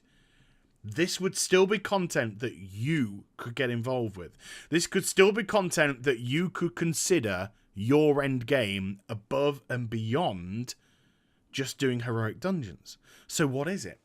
this would still be content that you could get involved with. This could still be content that you could consider your end game above and beyond just doing heroic dungeons. So what is it?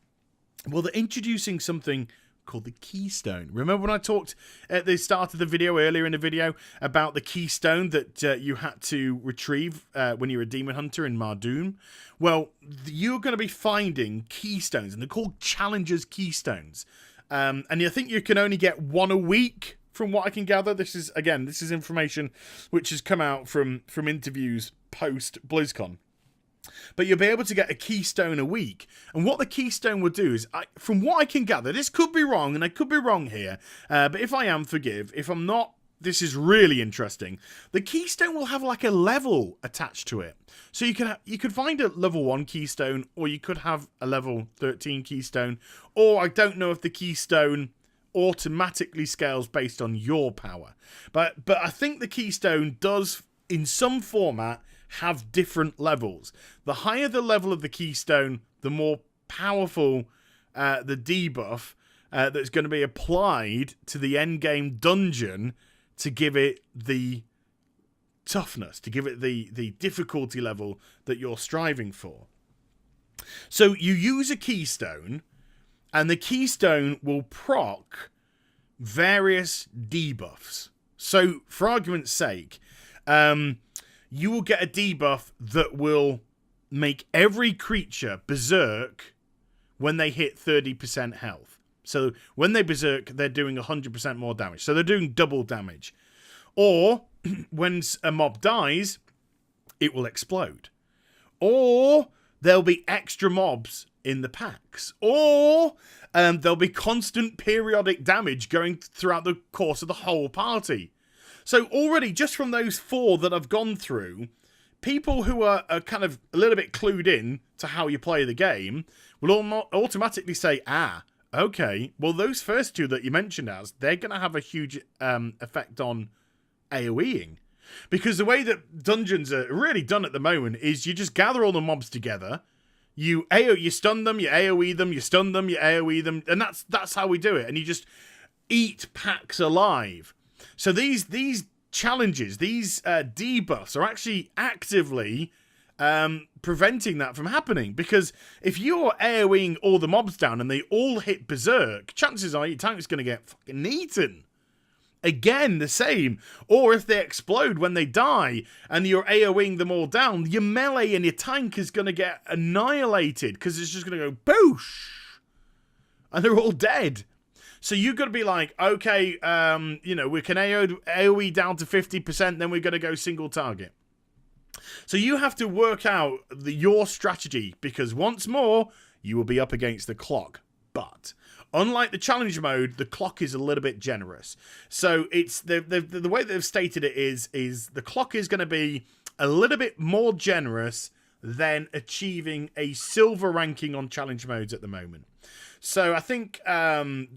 Well, they're introducing something called the Keystone. Remember when I talked at the start of the video, earlier in the video, about the Keystone that you had to retrieve when you were a Demon Hunter in Mardoon? Well, you're going to be finding Keystones, and they're called Challengers Keystones. And I think you can only get 1 a week, from what I can gather. This is information which has come out from interviews post BlizzCon. But you'll be able to get a keystone a week. And what the keystone will do is, from what I can gather, this could be wrong, and I could be wrong here, but if I am, forgive. If I'm not, this is really interesting. The keystone will have like a level attached to it. So you could find a level 1 keystone, or you could have a level 13 keystone, or I don't know if the keystone automatically scales based on your power. But I think the keystone does, in some format, have different levels. The higher the level of the keystone, the more powerful the debuff that's going to be applied to the endgame dungeon to give it the toughness, to give it the difficulty level that you're striving for. So you use a keystone, and the keystone will proc various debuffs. So, for argument's sake, you will get a debuff that will make every creature berserk when they hit 30% health. So when they berserk, they're doing 100% more damage. So they're doing double damage. Or when a mob dies, it will explode. Or there'll be extra mobs in the packs. Or there'll be constant periodic damage going throughout the course of the whole party. So already, just from those 4 that I've gone through, people who are kind of a little bit clued in to how you play the game will automatically say, okay, well, those first 2 that you mentioned, they're going to have a huge effect on AoEing. Because the way that dungeons are really done at the moment is you just gather all the mobs together, you stun them, you AoE them, you stun them, you AoE them, and that's how we do it. And you just eat packs alive. So these challenges, these debuffs are actually actively preventing that from happening. Because if you're AoEing all the mobs down and they all hit berserk, chances are your tank's going to get fucking eaten. Again, the same. Or if they explode when they die and you're AoEing them all down, your melee and your tank is going to get annihilated because it's just going to go boosh. And they're all dead. So you've got to be like, okay, we can AoE down to 50%, then we're going to go single target. So you have to work out your strategy, because once more, you will be up against the clock. But unlike the challenge mode, the clock is a little bit generous. So it's the way they've stated it is the clock is going to be a little bit more generous than achieving a silver ranking on challenge modes at the moment. So I think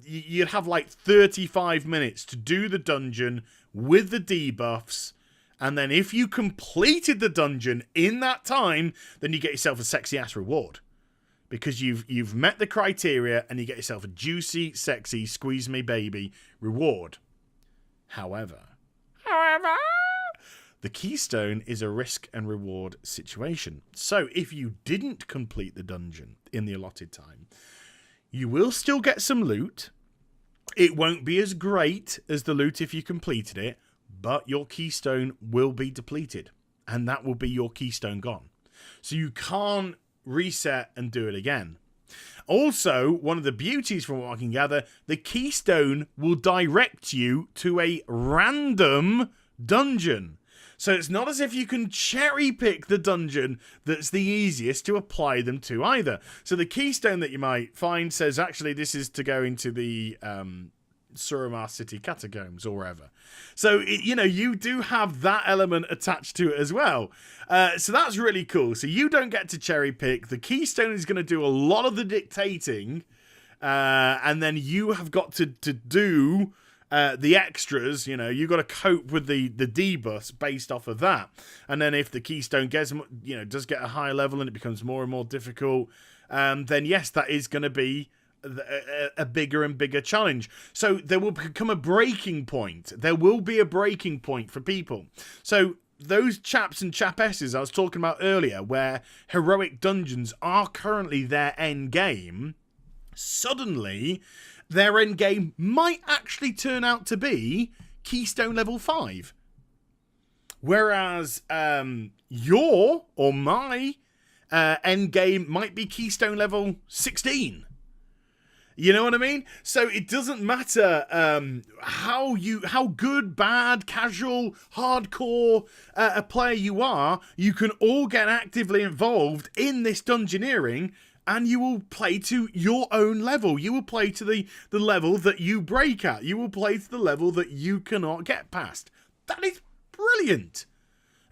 you'd have like 35 minutes to do the dungeon with the debuffs. And then if you completed the dungeon in that time, then you get yourself a sexy ass reward. Because you've met the criteria and you get yourself a juicy, sexy, squeeze me baby reward. However, the keystone is a risk and reward situation. So if you didn't complete the dungeon in the allotted time, you will still get some loot. It won't be as great as the loot if you completed it, but your keystone will be depleted, and that will be your keystone gone. So you can't reset and do it again. Also, one of the beauties from what I can gather, the keystone will direct you to a random dungeon. So it's not as if you can cherry pick the dungeon that's the easiest to apply them to either. So the keystone that you might find says, actually, this is to go into the Suramar City catacombs or wherever. So, you do have that element attached to it as well. So that's really cool. So you don't get to cherry pick. The keystone is going to do a lot of the dictating. And then you have got to do the extras. You've got to cope with the debuffs based off of that. And then if the keystone gets, does get a higher level and it becomes more and more difficult, then yes, that is going to be a bigger and bigger challenge. So there will become a breaking point. There will be a breaking point for people. So those chaps and chapesses I was talking about earlier, where heroic dungeons are currently their end game, suddenly their end game might actually turn out to be Keystone level 5. Whereas your or my end game might be Keystone level 16. You know what I mean? So it doesn't matter how good, bad, casual, hardcore a player you are. You can all get actively involved in this dungeoneering, and you will play to your own level. You will play to the level that you break at. You will play to the level that you cannot get past. That is brilliant.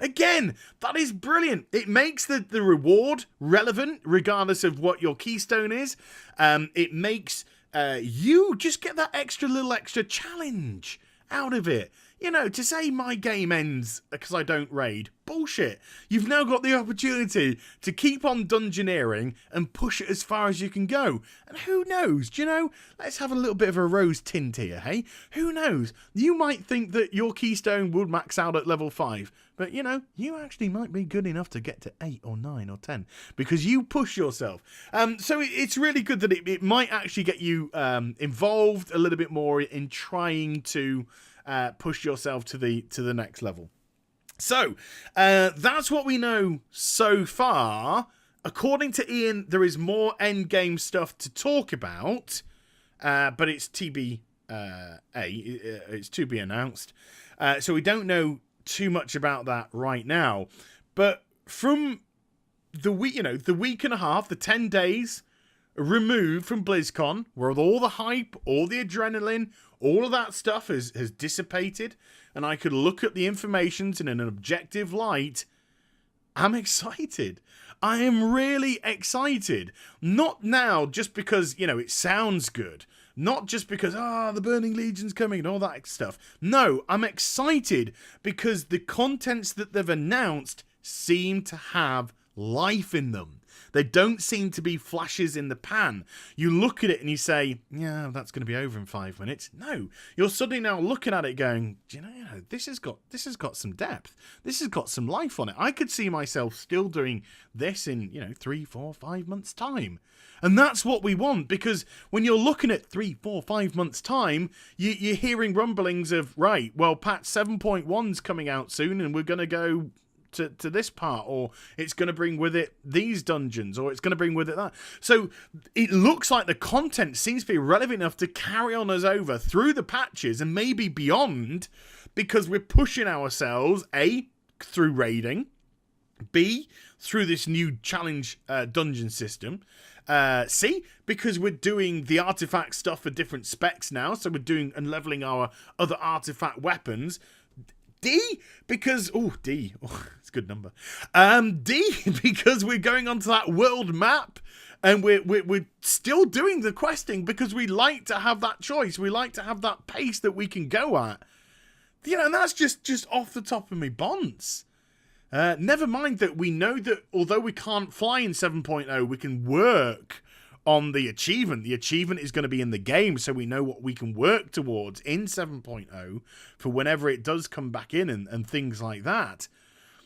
Again, that is brilliant. It makes the reward relevant regardless of what your keystone is. It makes you just get that little extra challenge out of it. You know, to say my game ends because I don't raid, bullshit. You've now got the opportunity to keep on dungeoneering and push it as far as you can go. And who knows, do you know, let's have a little bit of a rose tint here, hey? Who knows? You might think that your keystone would max out at level 5. But, you know, you actually might be good enough to get to 8 or 9 or 10 because you push yourself. So it's really good that it might actually get you involved a little bit more in trying to push yourself to the next level. So that's what we know so far. According to Ian, there is more endgame stuff to talk about, but it's TBA. It's to be announced. So we don't know too much about that right now. But from the week, the week and a half, the 10 days removed from BlizzCon, where all the hype, all the adrenaline, all of that stuff has dissipated, and I could look at the information in an objective light, I'm excited. I am really excited. Not now just because, it sounds good. Not just because, the Burning Legion's coming and all that stuff. No, I'm excited because the contents that they've announced seem to have life in them. They don't seem to be flashes in the pan. You look at it and you say, yeah, that's going to be over in 5 minutes. No, you're suddenly now looking at it going, do you know, this has got some depth. This has got some life on it. I could see myself still doing this in, 3, 4, 5 months' time. And that's what we want, because when you're looking at 3, 4, 5 months' time, you're hearing rumblings of, right, well, patch 7.1's coming out soon and we're going to go to this part, or it's going to bring with it these dungeons, or it's going to bring with it that. So it looks like the content seems to be relevant enough to carry on us over through the patches and maybe beyond, because we're pushing ourselves, A, through raiding, B, through this new challenge dungeon system, C, because we're doing the artifact stuff for different specs now, so we're doing and leveling our other artifact weapons. D, because it's a good number. D, because we're going onto that world map, and we're still doing the questing because we like to have that choice. We like to have that pace that we can go at. And that's just off the top of my bonds. Never mind that we know that although we can't fly in 7.0, we can work on the achievement. The achievement is going to be in the game, so we know what we can work towards in 7.0 for whenever it does come back in and things like that.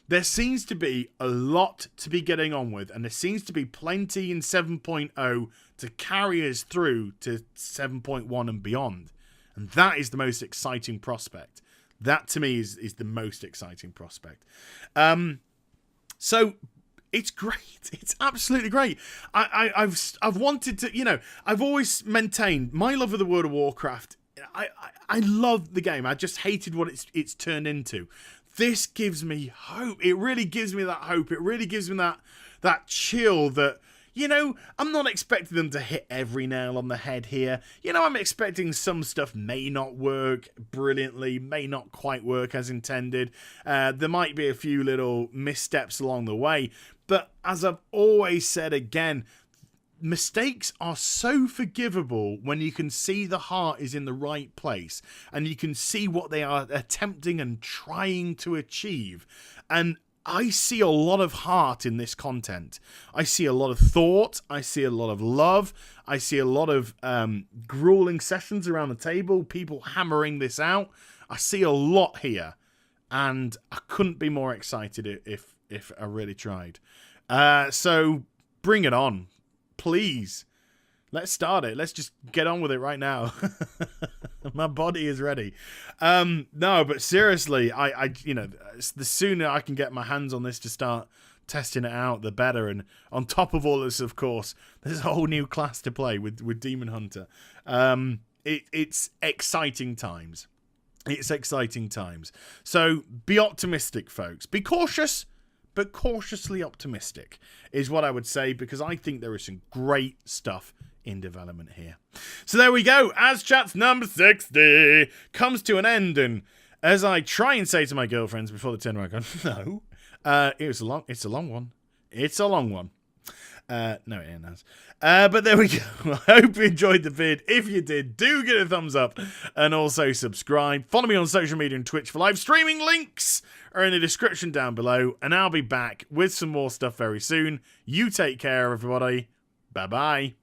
There seems to be a lot to be getting on with, and there seems to be plenty in 7.0 to carry us through to 7.1 and beyond. And that is the most exciting prospect. That, to me, is the most exciting prospect. So it's great. It's absolutely great. I've wanted to, I've always maintained my love of the World of Warcraft. I love the game. I just hated what it's turned into. This gives me hope. It really gives me that hope. It really gives me that chill that, I'm not expecting them to hit every nail on the head here. I'm expecting some stuff may not work brilliantly, may not quite work as intended. There might be a few little missteps along the way. But as I've always said again, mistakes are so forgivable when you can see the heart is in the right place and you can see what they are attempting and trying to achieve. And I see a lot of heart in this content. I see a lot of thought. I see a lot of love. I see a lot of grueling sessions around the table, people hammering this out. I see a lot here, and I couldn't be more excited if I really tried. So bring it on, please. Let's start it. Let's just get on with it right now. My body is ready. No, but seriously, I the sooner I can get my hands on this to start testing it out, the better. And on top of all this, of course, there's a whole new class to play with Demon Hunter. It's exciting times. It's exciting times. So be optimistic, folks. Be cautious, but cautiously optimistic is what I would say, because I think there is some great stuff in development here. So there we go. AZCHATS number 60 comes to an end, and as I try and say to my girlfriends before they turn around, I go, no, it's a long one. It's a long one. No, it ain't as. But there we go. I hope you enjoyed the vid. If you did, do give it a thumbs up and also subscribe. Follow me on social media and Twitch for live streaming. Links are in the description down below, and I'll be back with some more stuff very soon. You take care, everybody. Bye-bye.